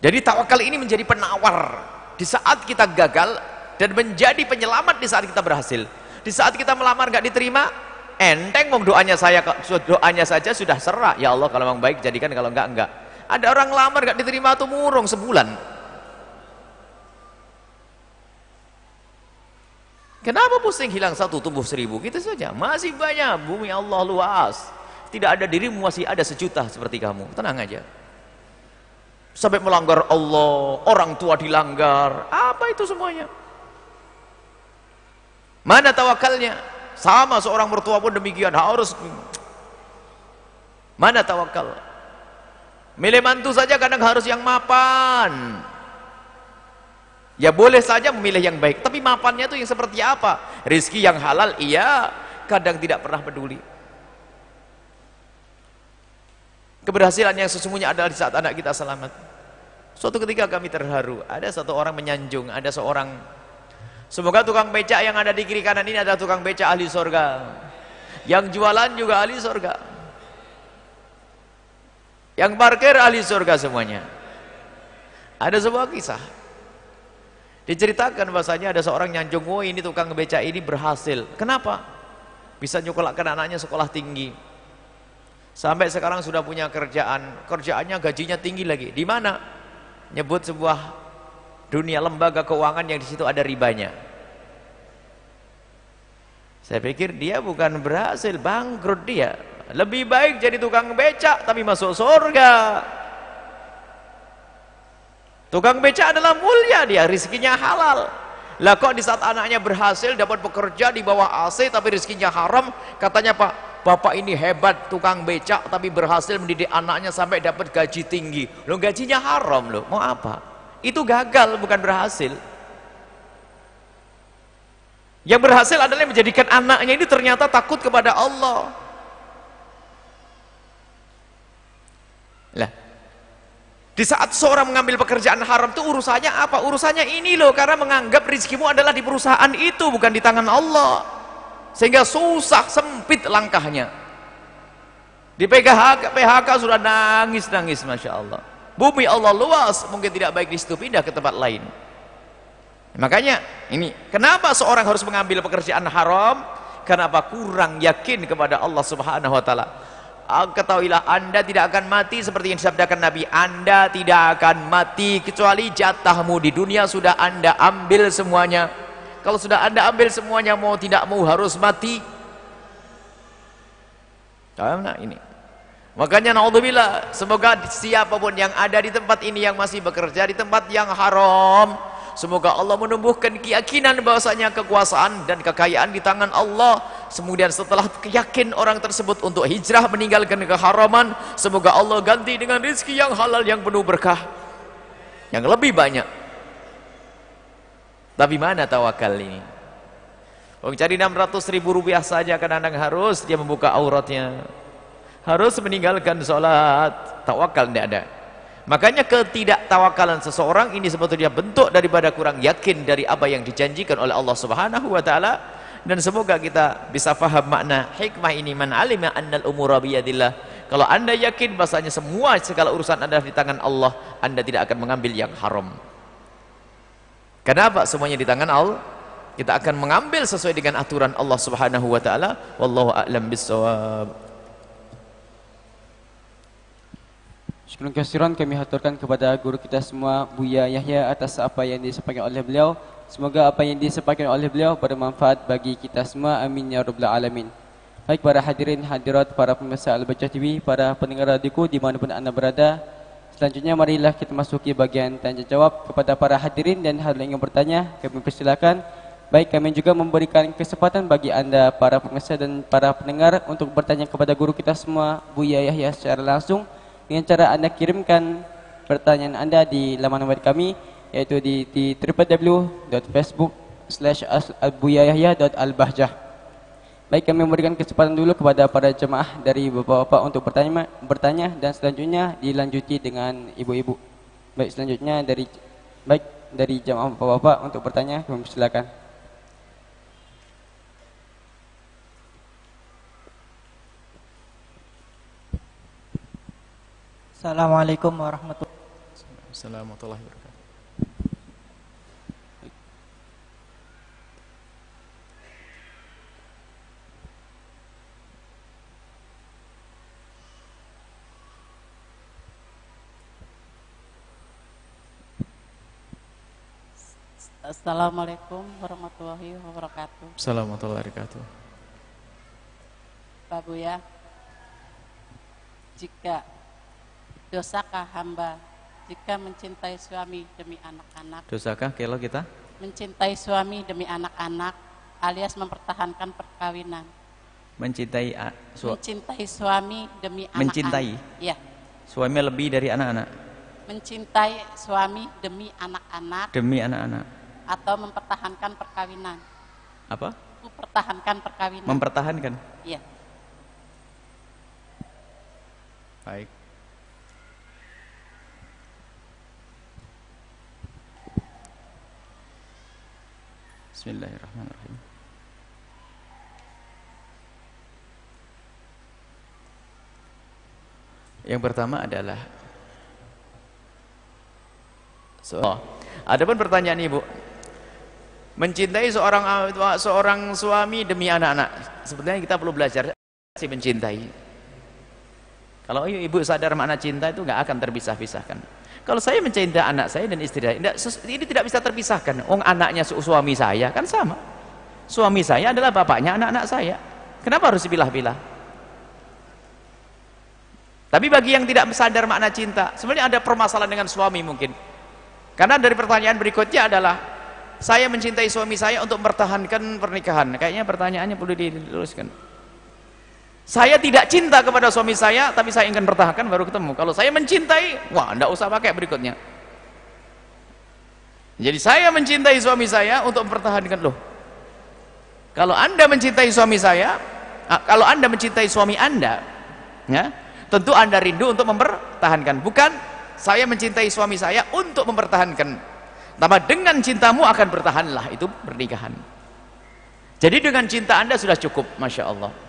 Jadi tawakal ini menjadi penawar di saat kita gagal, dan menjadi penyelamat di saat kita berhasil. Di saat kita melamar gak diterima, enteng mong doanya saja sudah serah. Ya Allah kalau memang baik jadikan, kalau enggak. Ada orang lamar gak diterima tuh murung sebulan. Kenapa pusing? Hilang satu tumbuh 1000, gitu saja. Masih banyak, bumi Allah luas. Tidak ada dirimu, masih ada sejuta seperti kamu. Tenang aja. Sampai melanggar Allah, orang tua dilanggar, apa itu semuanya? Mana tawakalnya? Sama seorang mertua pun demikian, harus. Mana tawakal? Milih mantu saja kadang harus yang mapan. Ya boleh saja memilih yang baik, tapi mapannya itu yang seperti apa? Rizki yang halal, iya, kadang tidak pernah peduli. Keberhasilan yang sesungguhnya adalah di saat anak kita selamat. Suatu ketika kami terharu, ada satu orang menyanjung, ada seorang, semoga tukang becak yang ada di kiri kanan ini adalah tukang becak ahli surga, yang jualan juga ahli surga, yang parkir ahli surga semuanya. Ada sebuah kisah diceritakan bahasanya ada seorang nyanjung, oh ini tukang becak ini berhasil. Kenapa? Bisa nyekolahkan anaknya sekolah tinggi, sampai sekarang sudah punya kerjaan, kerjaannya gajinya tinggi lagi. Di mana? Nyebut sebuah dunia lembaga keuangan yang di situ ada ribanya. Saya pikir dia bukan berhasil, bangkrut dia. Lebih baik jadi tukang becak tapi masuk surga. Tukang becak adalah mulia, dia rizkinya halal. Lah kok di saat anaknya berhasil dapat bekerja di bawah AC tapi rizkinya haram, katanya Pak, bapak ini hebat tukang becak tapi berhasil mendidik anaknya sampai dapat gaji tinggi. Loh gajinya haram loh, mau apa? Itu gagal, bukan berhasil. Yang berhasil adalah yang menjadikan anaknya ini ternyata takut kepada Allah. Lah, di saat seorang mengambil pekerjaan haram itu urusannya apa? Urusannya ini loh, karena menganggap rizkimu adalah di perusahaan itu, bukan di tangan Allah. Sehingga susah, sempit langkahnya. Di PHK sudah nangis-nangis, Masya Allah. Bumi Allah luas, mungkin tidak baik di situ, pindah ke tempat lain. Makanya ini, kenapa seorang harus mengambil pekerjaan haram? Kenapa? Kurang yakin kepada Allah Subhanahu Wa Taala. ketahuilah Anda tidak akan mati seperti yang disabdakan Nabi. Anda tidak akan mati kecuali jatahmu di dunia sudah Anda ambil semuanya. Kalau sudah Anda ambil semuanya, mau tidak mau harus mati. Nah, ini. Makanya naudzubillah, semoga siapapun yang ada di tempat ini yang masih bekerja di tempat yang haram, semoga Allah menumbuhkan keyakinan bahwasanya kekuasaan dan kekayaan di tangan Allah. Kemudian setelah yakin orang tersebut untuk hijrah meninggalkan keharaman, semoga Allah ganti dengan rezeki yang halal yang penuh berkah, yang lebih banyak. Tapi mana tawakal ini? Orang cari 600.000 rupiah saja kadang-kadang harus dia membuka auratnya, harus meninggalkan sholat. Tawakal tidak ada. Makanya ketidaktawakalan seseorang ini sebetulnya bentuk daripada kurang yakin dari apa yang dijanjikan oleh Allah Subhanahu wa taala. Dan semoga kita bisa faham makna hikmah ini. Man alima annal umura biyadillah. Kalau Anda yakin bahasanya semua segala urusan Anda di tangan Allah, Anda tidak akan mengambil yang haram. Kenapa semuanya di tangan Allah? Kita akan mengambil sesuai dengan aturan Allah Subhanahu wa taala. Wallahu a'lam bissawab. Syukuran kasiran kami haturkan kepada guru kita semua, Buya Yahya, atas apa yang disampaikan oleh beliau. Semoga apa yang disampaikan oleh beliau bermanfaat bagi kita semua. Amin ya rabbal alamin. Baik para hadirin hadirat, para pemirsa Al-Baqarah TV, para pendengar radioku dimanapun anda berada. Selanjutnya marilah kita masuki bagian tanya jawab. Kepada para hadirin dan hadirin yang bertanya, kami persilakan. Baik, kami juga memberikan kesempatan bagi anda para pemirsa dan para pendengar untuk bertanya kepada guru kita semua, Buya Yahya, secara langsung dengan cara anda kirimkan pertanyaan anda di laman web kami, yaitu di www.facebook/abuyayahya.albahjah. Baik, kami memberikan kesempatan dulu kepada para jemaah dari bapak-bapak untuk bertanya dan selanjutnya dilanjuti dengan ibu-ibu. Baik, selanjutnya dari jemaah bapak-bapak untuk bertanya, kami silakan. Assalamualaikum warahmatullahi wabarakatuh. Assalamualaikum warahmatullahi wabarakatuh. Assalamualaikum warahmatullahi wabarakatuh. Pak Buya, jika dosakah hamba jika mencintai suami demi anak-anak? Dosakah kalau kita mencintai suami demi anak-anak alias mempertahankan perkawinan? Mencintai suami demi anak-anak. Mencintai? Ya. Suami lebih dari anak-anak. Mencintai suami demi anak-anak. Demi anak-anak. Atau mempertahankan perkawinan. Apa? Mempertahankan perkawinan. Mempertahankan. Iya. Baik. Bismillahirrahmanirrahim. Yang pertama adalah adapun pertanyaan Ibu, mencintai seorang suami demi anak-anak, sebenarnya kita perlu belajar sih mencintai. Kalau ibu sadar makna cinta itu nggak akan terpisah-pisahkan. Kalau saya mencintai anak saya dan istri saya, ini tidak bisa terpisahkan. Anaknya suami saya kan sama. Suami saya adalah bapaknya anak-anak saya. Kenapa harus dipilah-pilah? Tapi bagi yang tidak sadar makna cinta, sebenarnya ada permasalahan dengan suami mungkin. Karena dari pertanyaan berikutnya adalah, saya mencintai suami saya untuk mempertahankan pernikahan. Kayaknya pertanyaannya perlu diluruskan. Saya tidak cinta kepada suami saya, tapi saya ingin pertahankan baru ketemu. Kalau saya mencintai, wah, tidak usah pakai berikutnya. Jadi saya mencintai suami saya untuk mempertahankan. Loh, kalau anda mencintai suami saya, kalau anda mencintai suami anda, ya, tentu anda rindu untuk mempertahankan. Bukan saya mencintai suami saya untuk mempertahankan. Tapi dengan cintamu akan bertahanlah, itu pernikahan. Jadi dengan cinta anda sudah cukup, Masya Allah.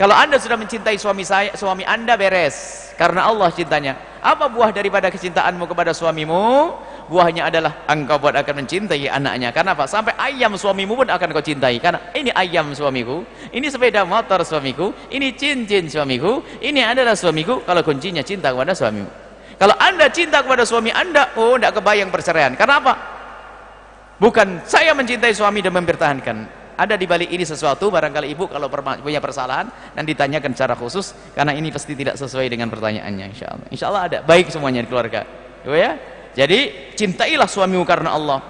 Kalau anda sudah mencintai suami anda beres, karena Allah cintanya. Apa buah daripada kecintaanmu kepada suamimu? buahnya adalah engkau pun akan mencintai anaknya. Karena apa? Sampai ayam suamimu pun akan kau cintai. Karena ini ayam suamiku, ini sepeda motor suamiku, ini cincin suamiku, ini adalah suamiku. Kalau kuncinya cinta kepada suamimu. Kalau anda cinta kepada suami anda, oh tidak kebayang perceraian. Karena apa? Bukan saya mencintai suami dan mempertahankan. Ada di balik ini sesuatu, barangkali ibu kalau punya persalahan dan ditanyakan secara khusus, karena ini pasti tidak sesuai dengan pertanyaannya. Insya Allah ada, baik semuanya di keluarga ya. Jadi cintailah suamimu karena Allah,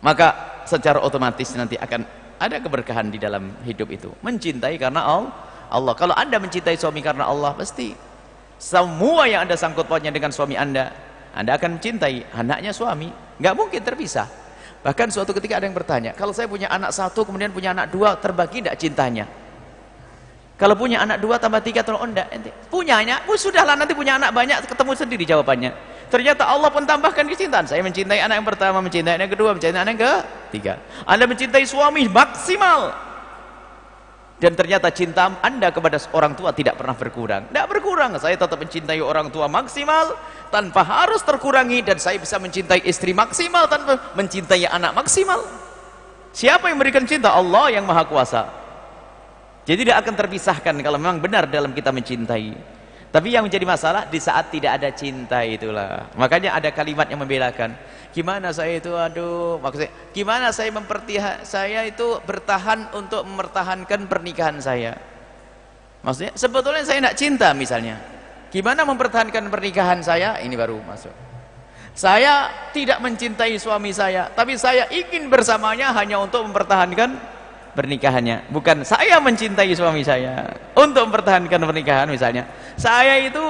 maka secara otomatis nanti akan ada keberkahan di dalam hidup itu. Mencintai karena Allah. Kalau anda mencintai suami karena Allah, pasti semua yang anda sangkut pautnya dengan suami anda akan mencintai. Anaknya suami, nggak mungkin terpisah. Bahkan suatu ketika ada yang bertanya, kalau saya punya anak satu, kemudian punya anak dua, terbagi tidak cintanya? Kalau punya anak dua tambah tiga, atau enggak? Punyanya, sudahlah nanti punya anak banyak, ketemu sendiri jawabannya. Ternyata Allah pun tambahkan kecintaan. Saya mencintai anak yang pertama, mencintai anak yang kedua, mencintai anak yang ketiga. Anda mencintai suami maksimal. Dan ternyata cinta anda kepada orang tua tidak pernah berkurang. Tidak berkurang. Saya tetap mencintai orang tua maksimal tanpa harus terkurangi, dan saya bisa mencintai istri maksimal tanpa mencintai anak maksimal. Siapa yang memberikan cinta? Allah yang Maha Kuasa. Jadi tidak akan terpisahkan kalau memang benar dalam kita mencintai. Tapi yang menjadi masalah di saat tidak ada cinta itulah. Makanya ada kalimat yang membedakan. Gimana saya itu, aduh, maksudnya gimana saya itu bertahan untuk mempertahankan pernikahan saya. Maksudnya sebetulnya saya tidak cinta misalnya. Gimana mempertahankan pernikahan saya? Ini baru masuk. Saya tidak mencintai suami saya, tapi saya ingin bersamanya hanya untuk mempertahankan pernikahannya. Bukan saya mencintai suami saya untuk mempertahankan pernikahan misalnya. Saya itu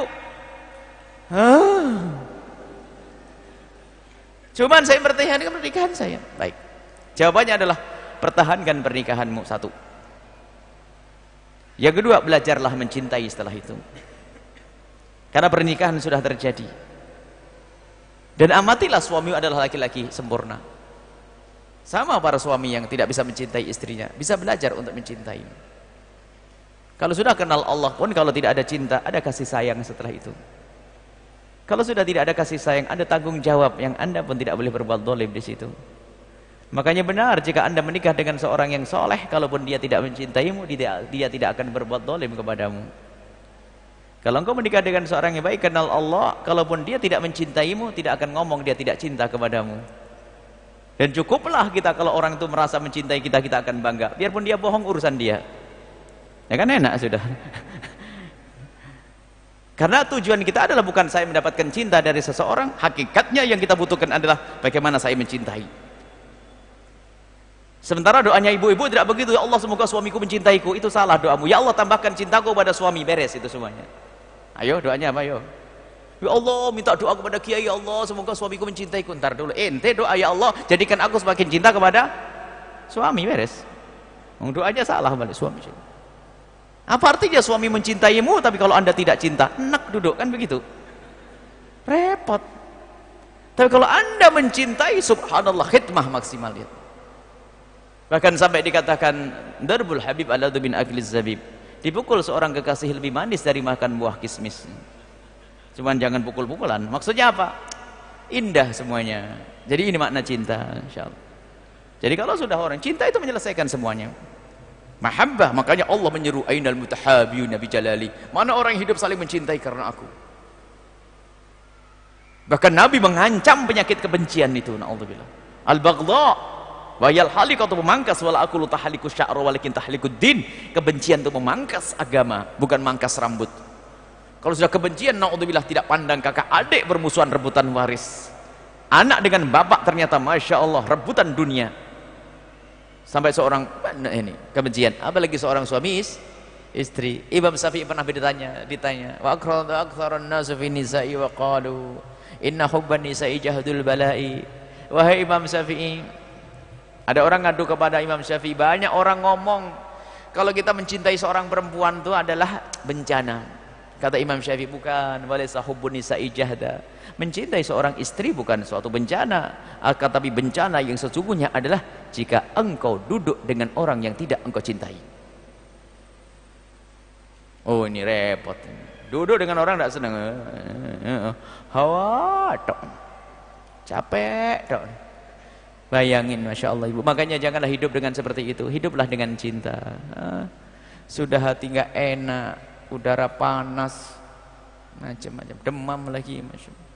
cuman saya mempertahankan pernikahan saya. Baik. Jawabannya adalah pertahankan pernikahanmu, satu. Yang kedua, belajarlah mencintai setelah itu. Karena pernikahan sudah terjadi. Dan amatilah suamimu adalah laki-laki sempurna. Sama para suami yang tidak bisa mencintai istrinya, bisa belajar untuk mencintai. Kalau sudah kenal Allah pun, kalau tidak ada cinta, ada kasih sayang setelah itu. Kalau sudah tidak ada kasih sayang, ada tanggung jawab yang anda pun tidak boleh berbuat zalim di situ. Makanya benar jika anda menikah dengan seorang yang soleh, kalaupun dia tidak mencintaimu, dia tidak akan berbuat zalim kepadamu. Kalau engkau menikah dengan seorang yang baik, kenal Allah, kalaupun dia tidak mencintaimu, tidak akan ngomong dia tidak cinta kepadamu. Dan cukuplah kita kalau orang itu merasa mencintai kita, kita akan bangga. Biarpun dia bohong, urusan dia. Ya kan enak sudah. Karena tujuan kita adalah bukan saya mendapatkan cinta dari seseorang, hakikatnya yang kita butuhkan adalah bagaimana saya mencintai. Sementara doanya ibu-ibu tidak begitu, ya Allah semoga suamiku mencintaiku. Itu salah doamu. Ya Allah tambahkan cintaku pada suami, beres itu semuanya. Ayo doanya apa ayo? Ya Allah minta doa kepada kiai, ya Allah semoga suamiku mencintaiku. Ntar dulu, ente doa ya Allah jadikan aku semakin cinta kepada suami, beres. Doanya salah balik suami. Apa artinya suami mencintaimu tapi kalau anda tidak cinta? Enak duduk kan begitu, repot. Tapi kalau anda mencintai, subhanallah, khidmah maksimal itu. Bahkan sampai dikatakan darbul habib aladu bin akliz zabib, dipukul seorang kekasih lebih manis dari makan buah kismis. Cuman jangan pukul-pukulan. Maksudnya apa? Indah semuanya. Jadi ini makna cinta, insyaallah. Jadi kalau sudah orang cinta itu menyelesaikan semuanya. Mahabbah, makanya Allah menyeru ainal mutahabiyuna bi jalali. Mana orang yang hidup saling mencintai karena aku. Bahkan Nabi mengancam penyakit kebencian itu, naudzubillah. Al-baghdha wa yal halikatu memangkas wala aqulu tahliku sya'ra walakin tahlikud din. Kebencian itu memangkas agama, bukan mangkas rambut. Kalau sudah kebencian, naudzubillah, tidak pandang kakak adik bermusuhan rebutan waris. Anak dengan bapak ternyata masya Allah rebutan dunia. Sampai seorang ini kebencian, apalagi seorang suami istri. Imam Syafi'i pernah ditanya wa aktsarun nas fi nisa'i wa qalu inna hubban nisa'i jahdul bala'i. Wahai Imam Syafi'i, ada orang ngadu kepada Imam Syafi'i, banyak orang ngomong kalau kita mencintai seorang perempuan itu adalah bencana. Kata Imam Syafi'i, bukan, walaysa hubbun nisa'i jahda. Mencintai seorang istri bukan suatu bencana, akan tapi bencana yang sesungguhnya adalah jika engkau duduk dengan orang yang tidak engkau cintai. Oh ini repot. Duduk dengan orang tidak senang. Hawa tok. capek dong. Bayangin, Masya Allah Ibu. Makanya janganlah hidup dengan seperti itu, hiduplah dengan cinta. Sudah hati nggak enak, udara panas, macam-macam, demam lagi, Masya Allah.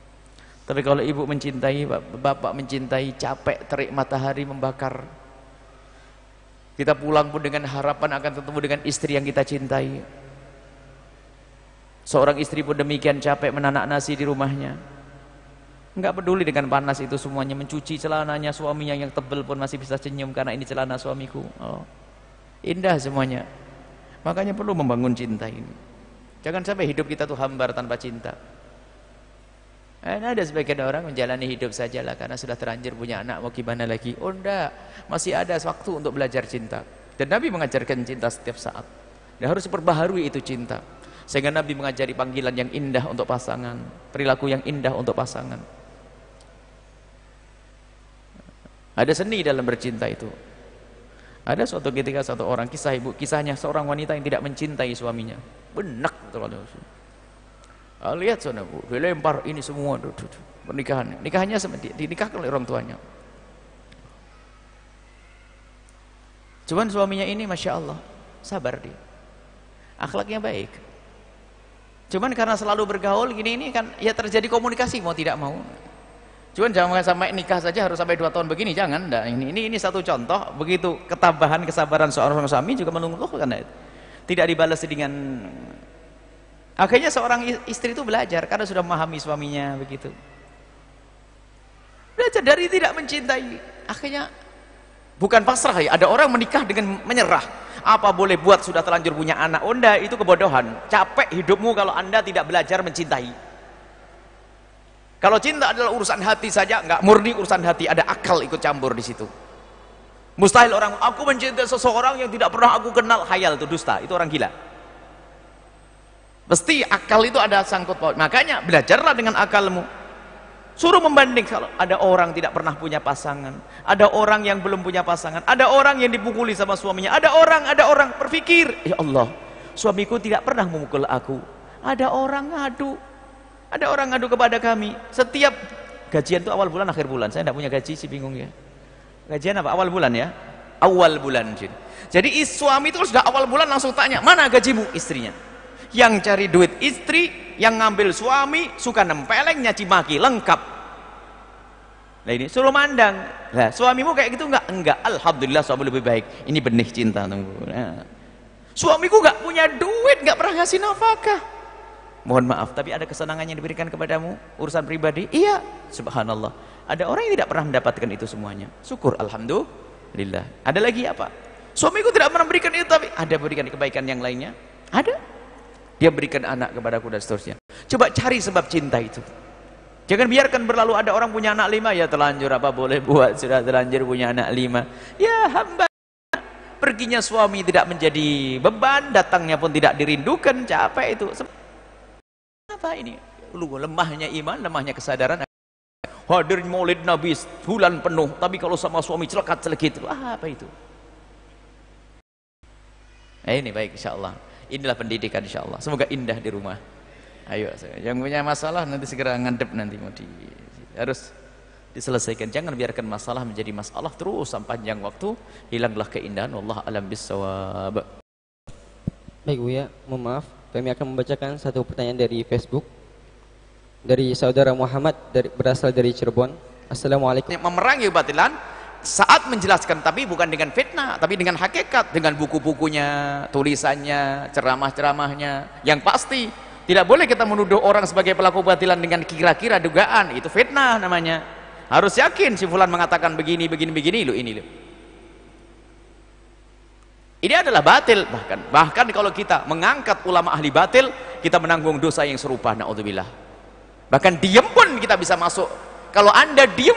Tapi kalau ibu mencintai, bapak mencintai, capek terik matahari membakar, kita pulang pun dengan harapan akan ketemu dengan istri yang kita cintai. Seorang istri pun demikian, capek menanak nasi di rumahnya, enggak peduli dengan panas itu semuanya, mencuci celananya suaminya yang tebal pun masih bisa senyum karena ini celana suamiku. Oh, indah semuanya. Makanya perlu membangun cinta ini. Jangan sampai hidup kita tuh hambar tanpa cinta. Ada sebagian orang menjalani hidup sajalah karena sudah terlanjur punya anak, mau gimana lagi? Oh enggak, masih ada waktu untuk belajar cinta. Dan Nabi mengajarkan cinta setiap saat. Dan harus diperbaharui itu cinta. Sehingga Nabi mengajari panggilan yang indah untuk pasangan, perilaku yang indah untuk pasangan. Ada seni dalam bercinta itu. Ada suatu ketika satu orang, kisahnya seorang wanita yang tidak mencintai suaminya. Benak betul. Lihat sana Bu, dilempar ini semua pernikahan. Nikahannya dinikahkan oleh orang tuanya. Cuman suaminya ini Masya Allah sabar dia, akhlaknya baik. Cuman karena selalu bergaul gini ini kan ya terjadi komunikasi mau tidak mau. Cuman jangan sampai nikah saja harus sampai 2 tahun begini, jangan. Nah, ini satu contoh. Begitu ketabahan kesabaran seorang suami juga menumbuhkan, tidak dibalas dengan. Akhirnya seorang istri itu belajar karena sudah memahami suaminya begitu. Belajar dari tidak mencintai. Akhirnya bukan pasrah ya. Ada orang menikah dengan menyerah. Apa boleh buat sudah terlanjur punya anak? Oh enggak, itu kebodohan. Capek hidupmu kalau Anda tidak belajar mencintai. Kalau cinta adalah urusan hati saja, enggak murni urusan hati, ada akal ikut campur di situ. Mustahil orang aku mencintai seseorang yang tidak pernah aku kenal, khayal itu dusta, itu orang gila. Pasti akal itu ada sangkut paut. Makanya belajarlah dengan akalmu. Suruh membanding, kalau ada orang tidak pernah punya pasangan, ada orang yang belum punya pasangan, ada orang yang dipukuli sama suaminya, ada orang berpikir, ya Allah, suamiku tidak pernah memukul aku. Ada orang ngadu kepada kami. Setiap gajian itu awal bulan akhir bulan. Saya tidak punya gaji sih, bingung ya. Gajian apa? Awal bulan ya. Awal bulan. Jadi suami itu sudah awal bulan langsung tanya, mana gajimu? Istrinya. Yang cari duit istri, yang ngambil suami, suka nempeleng, nyaci maki, lengkap. Nah ini suruh mandang. Nah, suamimu kayak gitu enggak? Enggak. Alhamdulillah suami lebih baik. Ini benih cinta. Nah. Suamiku enggak punya duit, enggak pernah ngasih nafkah. Mohon maaf, tapi ada kesenangan yang diberikan kepadamu, urusan pribadi? Iya, subhanallah. Ada orang yang tidak pernah mendapatkan itu semuanya. Syukur, alhamdulillah. Ada lagi apa? Suamiku tidak pernah memberikan itu, tapi ada berikan kebaikan yang lainnya. Ada. Dia berikan anak kepadaku dan seterusnya. Coba cari sebab cinta itu. Jangan biarkan berlalu. Ada orang punya anak 5, ya terlanjur apa boleh buat, sudah terlanjur punya anak 5. Ya hamba, perginya suami tidak menjadi beban, datangnya pun tidak dirindukan, capek itu. Apa ini? Lemahnya iman, lemahnya kesadaran. Hadir maulid Nabi bulan penuh, tapi kalau sama suami celekat-celekit, apa itu? Ini baik insyaallah. Inilah pendidikan insyaallah. Semoga indah di rumah. Ayo, yang punya masalah nanti segera ngadep, nanti mau harus diselesaikan. Jangan biarkan masalah menjadi masalah terus sampai panjang waktu, hilanglah keindahan. Wallahu a'lam bissawab. Baik Bu ya, mohon maaf, kami akan membacakan satu pertanyaan dari Facebook dari saudara Muhammad berasal dari Cirebon. Assalamualaikum. Memerangi kebatilan saat menjelaskan, tapi bukan dengan fitnah, tapi dengan hakikat, dengan buku-bukunya, tulisannya, ceramah-ceramahnya. Yang pasti tidak boleh kita menuduh orang sebagai pelaku kebatilan dengan kira-kira dugaan, itu fitnah namanya. Harus yakin si fulan mengatakan begini lo ini lo. Ini adalah batil. Bahkan kalau kita mengangkat ulama ahli batil, kita menanggung dosa yang serupa, naudzubillah. Bahkan diem pun kita bisa masuk. Kalau Anda diem,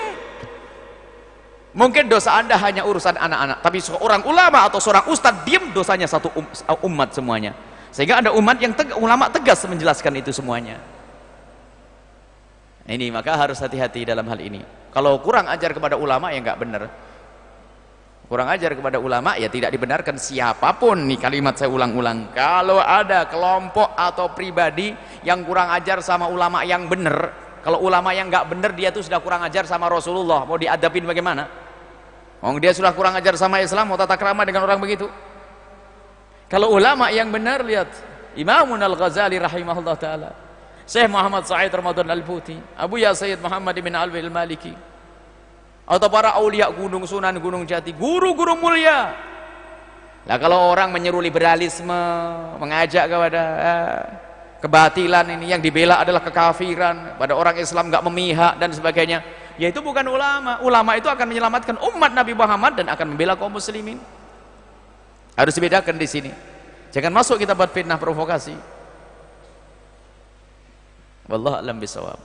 mungkin dosa Anda hanya urusan anak-anak, tapi seorang ulama atau seorang ustadz diem, dosanya satu umat semuanya. Sehingga ada umat yang ulama tegas menjelaskan itu semuanya. Ini maka harus hati-hati dalam hal ini. Kalau kurang ajar kepada ulama ya nggak benar. Kurang ajar kepada ulama ya tidak dibenarkan siapapun. Nih kalimat saya ulang-ulang. Kalau ada kelompok atau pribadi yang kurang ajar sama ulama yang benar, Kalau ulama yang nggak benar, dia tuh sudah kurang ajar sama Rasulullah, mau diadapin bagaimana? Dia sudah kurang ajar sama Islam, mau tata krama dengan orang begitu? Kalau ulama yang benar, lihat Imamun Al-Ghazali rahimahullah ta'ala, Syekh Muhammad Sa'id Ramadan Al-Futi, Abu Ya Sayyid Muhammad bin Alwi Al-Maliki, atau para aulia Gunung Sunan, Gunung Jati, guru-guru mulia. Lah kalau orang menyeru liberalisme, mengajak kepada kebatilan, ini yang dibela adalah kekafiran, pada orang Islam nggak memihak dan sebagainya, ya itu bukan ulama. Ulama itu akan menyelamatkan umat Nabi Muhammad dan akan membela kaum muslimin. Harus dibedakan di sini. Jangan masuk kita buat fitnah provokasi. Wallahu a'lam bishawab.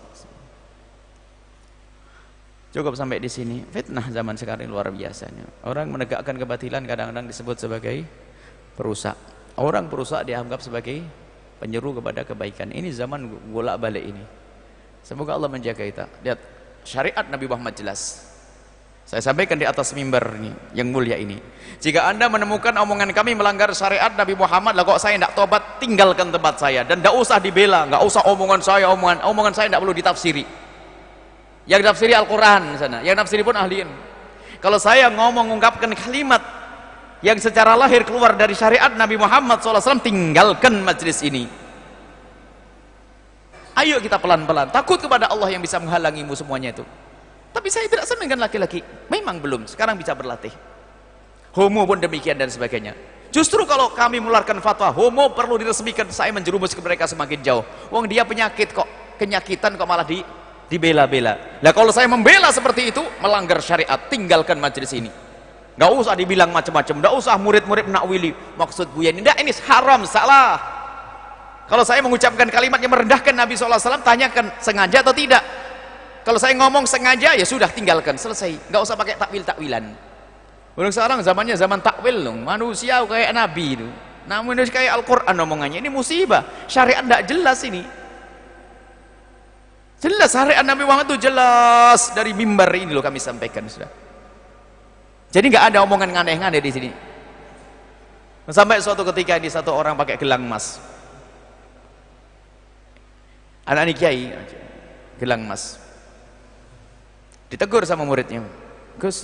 Cukup sampai di sini. Fitnah zaman sekarang luar biasanya. Orang menegakkan kebatilan kadang-kadang disebut sebagai perusak. Orang perusak dianggap sebagai penyeru kepada kebaikan. Ini zaman bolak-balik ini. Semoga Allah menjaga kita. Lihat, syariat Nabi Muhammad jelas. Saya sampaikan di atas mimbar ini, yang mulia ini. Jika Anda menemukan omongan kami melanggar syariat Nabi Muhammad, lah kok saya tidak tobat, tinggalkan tempat saya. Dan tidak usah dibela, nggak usah omongan saya, omongan saya tidak perlu ditafsiri. Yang ditafsiri Al-Quran sana, yang nafsiri pun ahliin. Kalau saya mengungkapkan kalimat yang secara lahir keluar dari syariat Nabi Muhammad SAW, tinggalkan majlis ini. Ayo kita pelan-pelan, takut kepada Allah yang bisa menghalangimu semuanya itu. Tapi saya tidak senang dengan laki-laki, memang belum, sekarang bisa berlatih. Homo pun demikian dan sebagainya. Justru kalau kami mengeluarkan fatwa homo perlu diresmikan, saya menjerumus ke mereka semakin jauh. Wong dia penyakit kok, kenyakitan kok malah dibela-bela. Nah kalau saya membela seperti itu, melanggar syariat, tinggalkan majelis ini. Nggak usah dibilang macam-macam, nggak usah murid-murid menakwili maksud Buya ini, nggak, ini haram, salah. Kalau saya mengucapkan kalimat yang merendahkan Nabi SAW, tanyakan sengaja atau tidak. Kalau saya ngomong sengaja, ya sudah, tinggalkan, selesai. Nggak usah pakai takwil-takwilan. Orang sekarang zamannya zaman takwil loh. Manusia kayak Nabi itu, namun ini kayak Al-Quran omongannya. Ini musibah, syariat nggak jelas ini. Jelas syariat Nabi Muhammad itu jelas, dari mimbar ini loh kami sampaikan sudah. Jadi nggak ada omongan aneh-aneh di sini. Sampai suatu ketika di satu orang pakai gelang emas. Anak kiai, gelang emas. Ditegur sama muridnya, Gus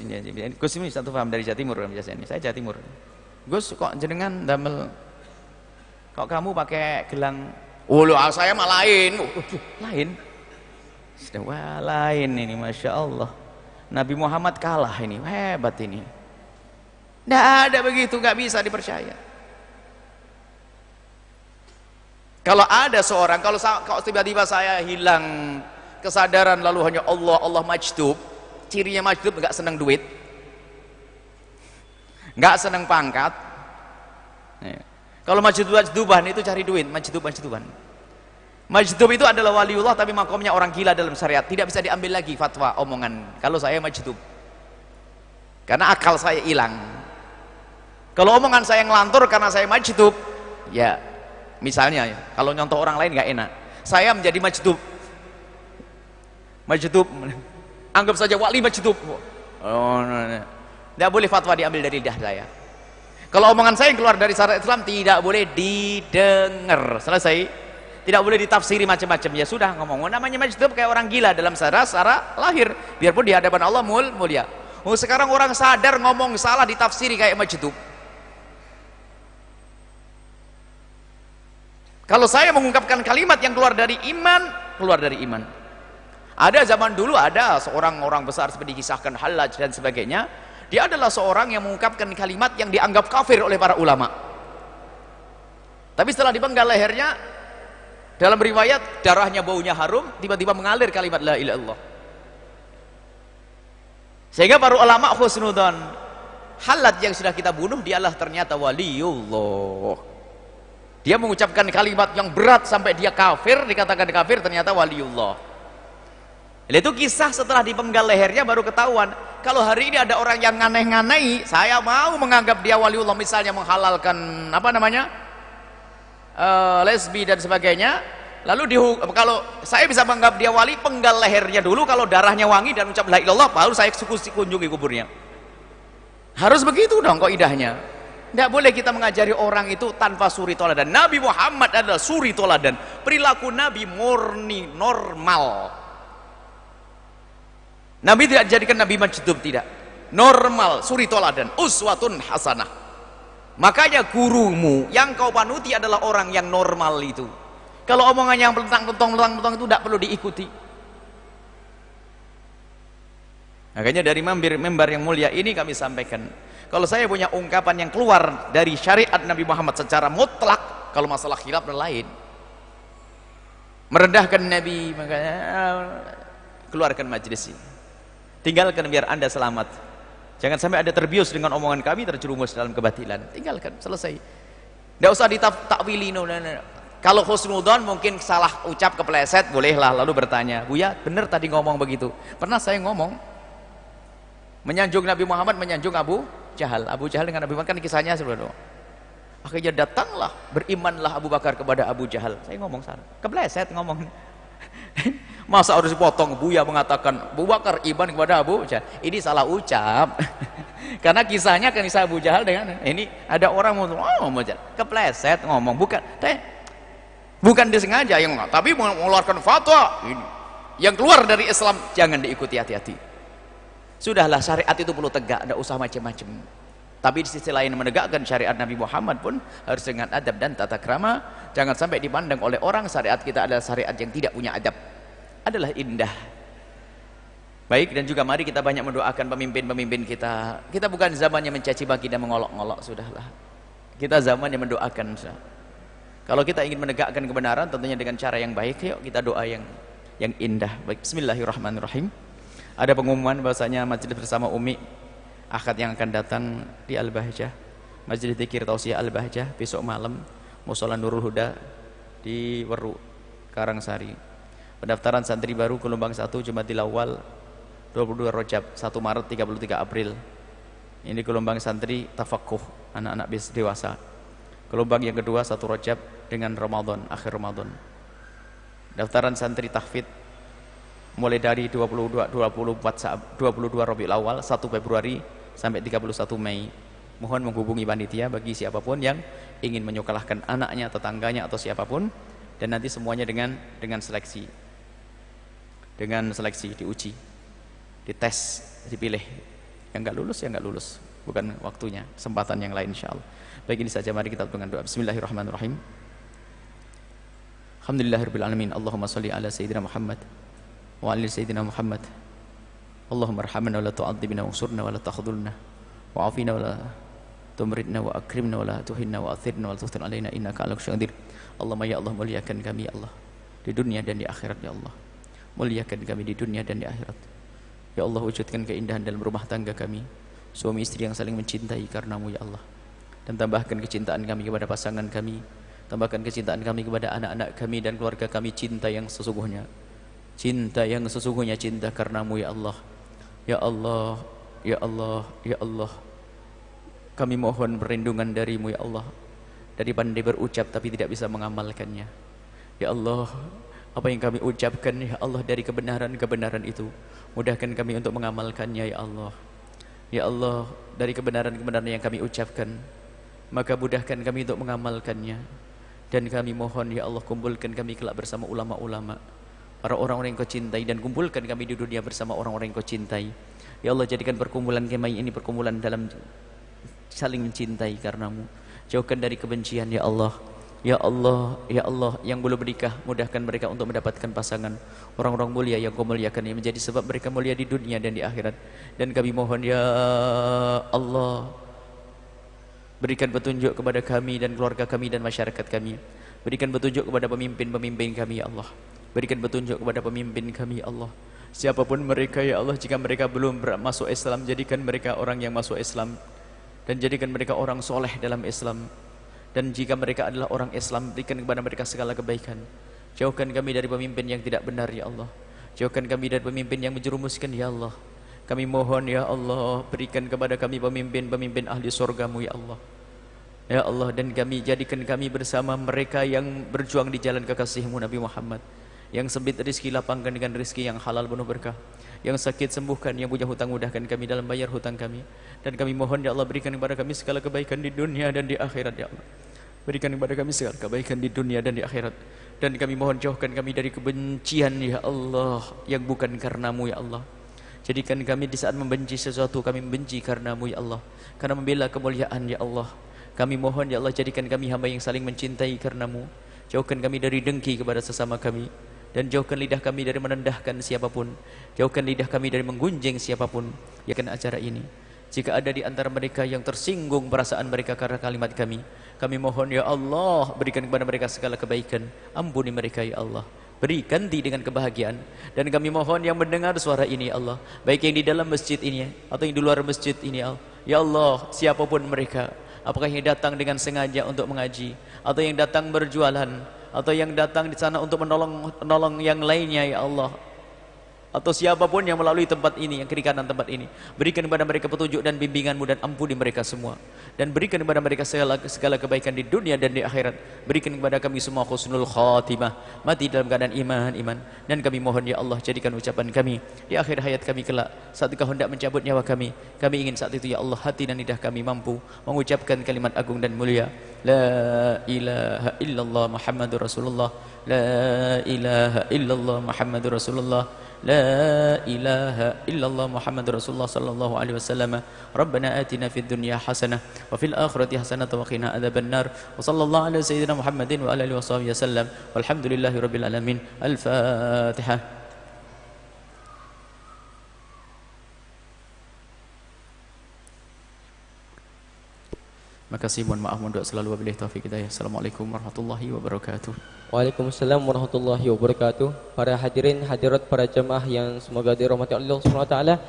ini satu paham dari Jawa Timur biasanya. Saya Jawa Timur. Gus, kok jenengan damel, kok kamu pakai gelang? Oh loh, saya mah lain. Lain? Wah, lain ini, Masya Allah. Nabi Muhammad kalah ini, hebat ini. Nggak ada begitu, nggak bisa dipercaya. Kalau ada seorang, kalau tiba-tiba saya hilang kesadaran lalu hanya Allah majdub, cirinya majdub nggak senang duit, nggak senang pangkat. Kalau majduban itu cari duit, majduban. Majdub itu adalah waliullah tapi makomnya orang gila dalam syariat, tidak bisa diambil lagi fatwa omongan kalau saya majdub, karena akal saya hilang. Kalau omongan saya ngelantur karena saya majdub, ya misalnya kalau nyontoh orang lain nggak enak, saya menjadi majdub, anggap saja wali majdub. Oh, tidak boleh fatwa diambil dari lidah saya. Kalau omongan saya yang keluar dari syariat Islam tidak boleh didengar, selesai. Tidak boleh ditafsiri macam-macam. Ya sudah, ngomong namanya majdub kayak orang gila dalam secara lahir, biarpun di hadapan Allah mulia. Oh, sekarang orang sadar ngomong salah ditafsiri kayak majdub. Kalau saya mengungkapkan kalimat yang keluar dari iman. Ada zaman dulu ada seorang orang besar seperti disahkan Hallaj dan sebagainya. Dia adalah seorang yang mengungkapkan kalimat yang dianggap kafir oleh para ulama. Tapi setelah dipenggal lehernya, dalam riwayat darahnya baunya harum, tiba-tiba mengalir kalimat la ilaha illallah. Sehingga para ulama husnudzon, Hallaj yang sudah kita bunuh dialah ternyata waliullah. Dia mengucapkan kalimat yang berat sampai dia kafir, dikatakan kafir, ternyata waliullah. Itu kisah setelah dipenggal lehernya baru ketahuan. Kalau hari ini ada orang yang nganeh-nganei, saya mau menganggap dia waliullah, misalnya menghalalkan lesbi dan sebagainya. Lalu kalau saya bisa menganggap dia wali, penggal lehernya dulu, kalau darahnya wangi dan ucap la ilallah, baru saya kunjungi kuburnya. Harus begitu dong kok idahnya. Tidak boleh kita mengajari orang itu tanpa suri toladan. Nabi Muhammad adalah suri toladan. Perilaku Nabi murni, normal. Nabi tidak jadikan Nabi majdub, tidak. Normal, suri toladan, uswatun hasanah. Makanya gurumu yang kau panuti adalah orang yang normal itu. Kalau omongannya yang pelentang-pelentang itu tidak perlu diikuti. Makanya dari mimbar yang mulia ini kami sampaikan, kalau saya punya ungkapan yang keluar dari syariat Nabi Muhammad secara mutlak, kalau masalah khilaf dan lain, merendahkan Nabi, makanya keluarkan majelis ini, tinggalkan biar Anda selamat. Jangan sampai ada terbius dengan omongan kami, terjerumus dalam kebatilan. Tinggalkan, selesai. Tidak usah ditakwili. Kalau husnudzon mungkin salah ucap, kepleset, bolehlah lalu bertanya, Buya benar tadi ngomong begitu? Pernah saya ngomong menyanjung Nabi Muhammad, menyanjung Abu Jahal. Abu Jahal dengan Nabi Muhammad kan kisahnya sebenarnya. Akhirnya datanglah, berimanlah Abu Bakar kepada Abu Jahal. Saya ngomong sana, kepleset ngomong. Masa harus dipotong? Buya mengatakan Abu Bakar iman kepada Abu Jahal. Ini salah ucap. Karena kisahnya kan kisah Abu Jahal dengan ini ada orang mau kepleset ngomong, bukan disengaja yang, tapi mengeluarkan fatwa ini. Yang keluar dari Islam jangan diikuti, hati-hati. Sudahlah, syariat itu perlu tegak, tidak usah macam-macam. Tapi di sisi lain menegakkan syariat Nabi Muhammad pun harus dengan adab dan tata krama. Jangan sampai dipandang oleh orang syariat kita adalah syariat yang tidak punya adab. Adalah indah. Baik, dan juga mari kita banyak mendoakan pemimpin-pemimpin kita. Kita bukan zamannya mencaci maki dan mengolok-olok, sudahlah. Kita zamannya mendoakan. Kalau kita ingin menegakkan kebenaran tentunya dengan cara yang baik, yuk kita doa yang indah. Baik, bismillahirrahmanirrahim. Ada pengumuman bahwasanya majelis bersama Umi akad yang akan datang di Al-Bahjah, Majelis Dzikir Tausiah Al-Bahjah besok malam, Mushola Nurul Huda di Weru, Karangsari. Pendaftaran santri baru gelombang 1 Jumatil Awal 22 Rajab, 1 Maret 33 April. Ini gelombang santri tafakuh, anak-anak dewasa. Gelombang yang kedua 1 Rajab dengan Ramadan, akhir Ramadan. Daftaran santri tahfidz mulai dari 22 Rabiul Awal 1 Februari sampai 31 Mei. Mohon menghubungi panitia bagi siapapun yang ingin menyekolahkan anaknya, tetangganya atau siapapun, dan nanti semuanya dengan seleksi. Dengan seleksi, diuji, dites, dipilih. Yang enggak lulus ya enggak lulus, bukan waktunya, kesempatan yang lain insyaallah. Baik, ini saja, mari kita dengan doa. Bismillahirrahmanirrahim. Alhamdulillahirabbil alamin. Allahumma shalli ala sayyidina Muhammad wa ala sayyidina Muhammad. Allahumma arhamna wa la tu'adzibna wa ansurna wa la takhdhulna wa afina wa la tumridna wa akrimna wa la tuhinna wa athirna wa la tuhtin alaina innaka ala kulli qadir. Allahumma ya Allah, muliakan kami ya Allah di dunia dan di akhirat ya Allah. Muliakan kami di dunia dan di akhirat. Ya Allah, wujudkan keindahan dalam rumah tangga kami, suami istri yang saling mencintai karenamu ya Allah. Dan tambahkan kecintaan kami kepada pasangan kami, tambahkan kecintaan kami kepada anak-anak kami dan keluarga kami, cinta yang sesungguhnya. Cinta yang sesungguhnya, cinta karenamu ya Allah. Ya Allah, ya Allah, ya Allah. Kami mohon perlindungan darimu ya Allah, dari pandai berucap tapi tidak bisa mengamalkannya. Ya Allah, apa yang kami ucapkan ya Allah dari kebenaran-kebenaran itu, mudahkan kami untuk mengamalkannya ya Allah. Ya Allah, dari kebenaran-kebenaran yang kami ucapkan, maka mudahkan kami untuk mengamalkannya. Dan kami mohon ya Allah, kumpulkan kami kelak bersama ulama-ulama, para orang-orang yang kau cintai, dan kumpulkan kami di dunia bersama orang-orang yang kau cintai. Ya Allah, jadikan perkumpulan kami ini perkumpulan dalam saling mencintai karenamu. Jauhkan dari kebencian ya Allah. Ya Allah, ya Allah, yang belum menikah mudahkan mereka untuk mendapatkan pasangan orang-orang mulia yang kau muliakan, yang menjadi sebab mereka mulia di dunia dan di akhirat. Dan kami mohon ya Allah, berikan petunjuk kepada kami dan keluarga kami dan masyarakat kami. Berikan petunjuk kepada pemimpin-pemimpin kami ya Allah. Berikan petunjuk kepada pemimpin kami ya Allah. Siapapun mereka ya Allah, jika mereka belum masuk Islam, jadikan mereka orang yang masuk Islam, dan jadikan mereka orang soleh dalam Islam. Dan jika mereka adalah orang Islam, berikan kepada mereka segala kebaikan. Jauhkan kami dari pemimpin yang tidak benar ya Allah. Jauhkan kami dari pemimpin yang menjerumuskan ya Allah. Kami mohon ya Allah, berikan kepada kami pemimpin-pemimpin ahli surgamu ya Allah. Ya Allah, dan kami jadikan kami bersama mereka yang berjuang di jalan kekasihmu Nabi Muhammad, yang sempit rezeki lapangkan dengan rezeki yang halal penuh berkah, Yang sakit sembuhkan, yang punya hutang mudahkan kami dalam bayar hutang kami. Dan kami mohon ya Allah berikan kepada kami segala kebaikan di dunia dan di akhirat ya Allah. Berikan kepada kami segala kebaikan di dunia dan di akhirat. Dan kami mohon jauhkan kami dari kebencian ya Allah yang bukan karenamu ya Allah. Jadikan kami di saat membenci sesuatu kami membenci karenamu ya Allah. Karena membela kemuliaan ya Allah. Kami mohon ya Allah jadikan kami hamba yang saling mencintai karenamu. Jauhkan kami dari dengki kepada sesama kami. Dan jauhkan lidah kami dari merendahkan siapapun. Jauhkan lidah kami dari menggunjing siapapun yang kena acara ini. Jika ada di antara mereka yang tersinggung perasaan mereka karena kalimat kami mohon ya Allah berikan kepada mereka segala kebaikan. Ampuni mereka ya Allah. Beri ganti dengan kebahagiaan. Dan kami mohon yang mendengar suara ini ya Allah, baik yang di dalam masjid ini atau yang di luar masjid ini ya Allah, siapapun mereka, apakah yang datang dengan sengaja untuk mengaji, atau yang datang berjualan, atau yang datang di sana untuk menolong yang lainnya ya Allah, atau siapapun yang melalui tempat ini, yang kiri kanan tempat ini, berikan kepada mereka petunjuk dan bimbinganmu dan ampuni mereka semua. Dan berikan kepada mereka segala kebaikan di dunia dan di akhirat. Berikan kepada kami semua husnul khatimah, mati dalam keadaan iman. Dan kami mohon ya Allah jadikan ucapan kami di akhir hayat kami kelak, saat Engkau hendak mencabut nyawa kami ingin saat itu ya Allah hati dan lidah kami mampu mengucapkan kalimat agung dan mulia, la ilaha illallah Muhammadur Rasulullah, la ilaha illallah Muhammadur Rasulullah, la ilaha illallah Muhammadur Rasulullah sallallahu alaihi wasallam. Rabbana atina fid dunya hasanah wa fil akhirati hasanah wa qina adzabannar. Wa sallallahu ala sayyidina Muhammadin wa ala alihi washabihi wasallam. Walhamdulillahi rabbil alamin. Al-Fatihah. Makasih, mohon maaf, mohon doa selalu, wabillahi taufiq hidayah. Assalamualaikum warahmatullahi wabarakatuh. Waalaikumsalam warahmatullahi wabarakatuh. Para hadirin hadirat, para jemaah yang semoga dirahmati Allah Subhanahu wa taala.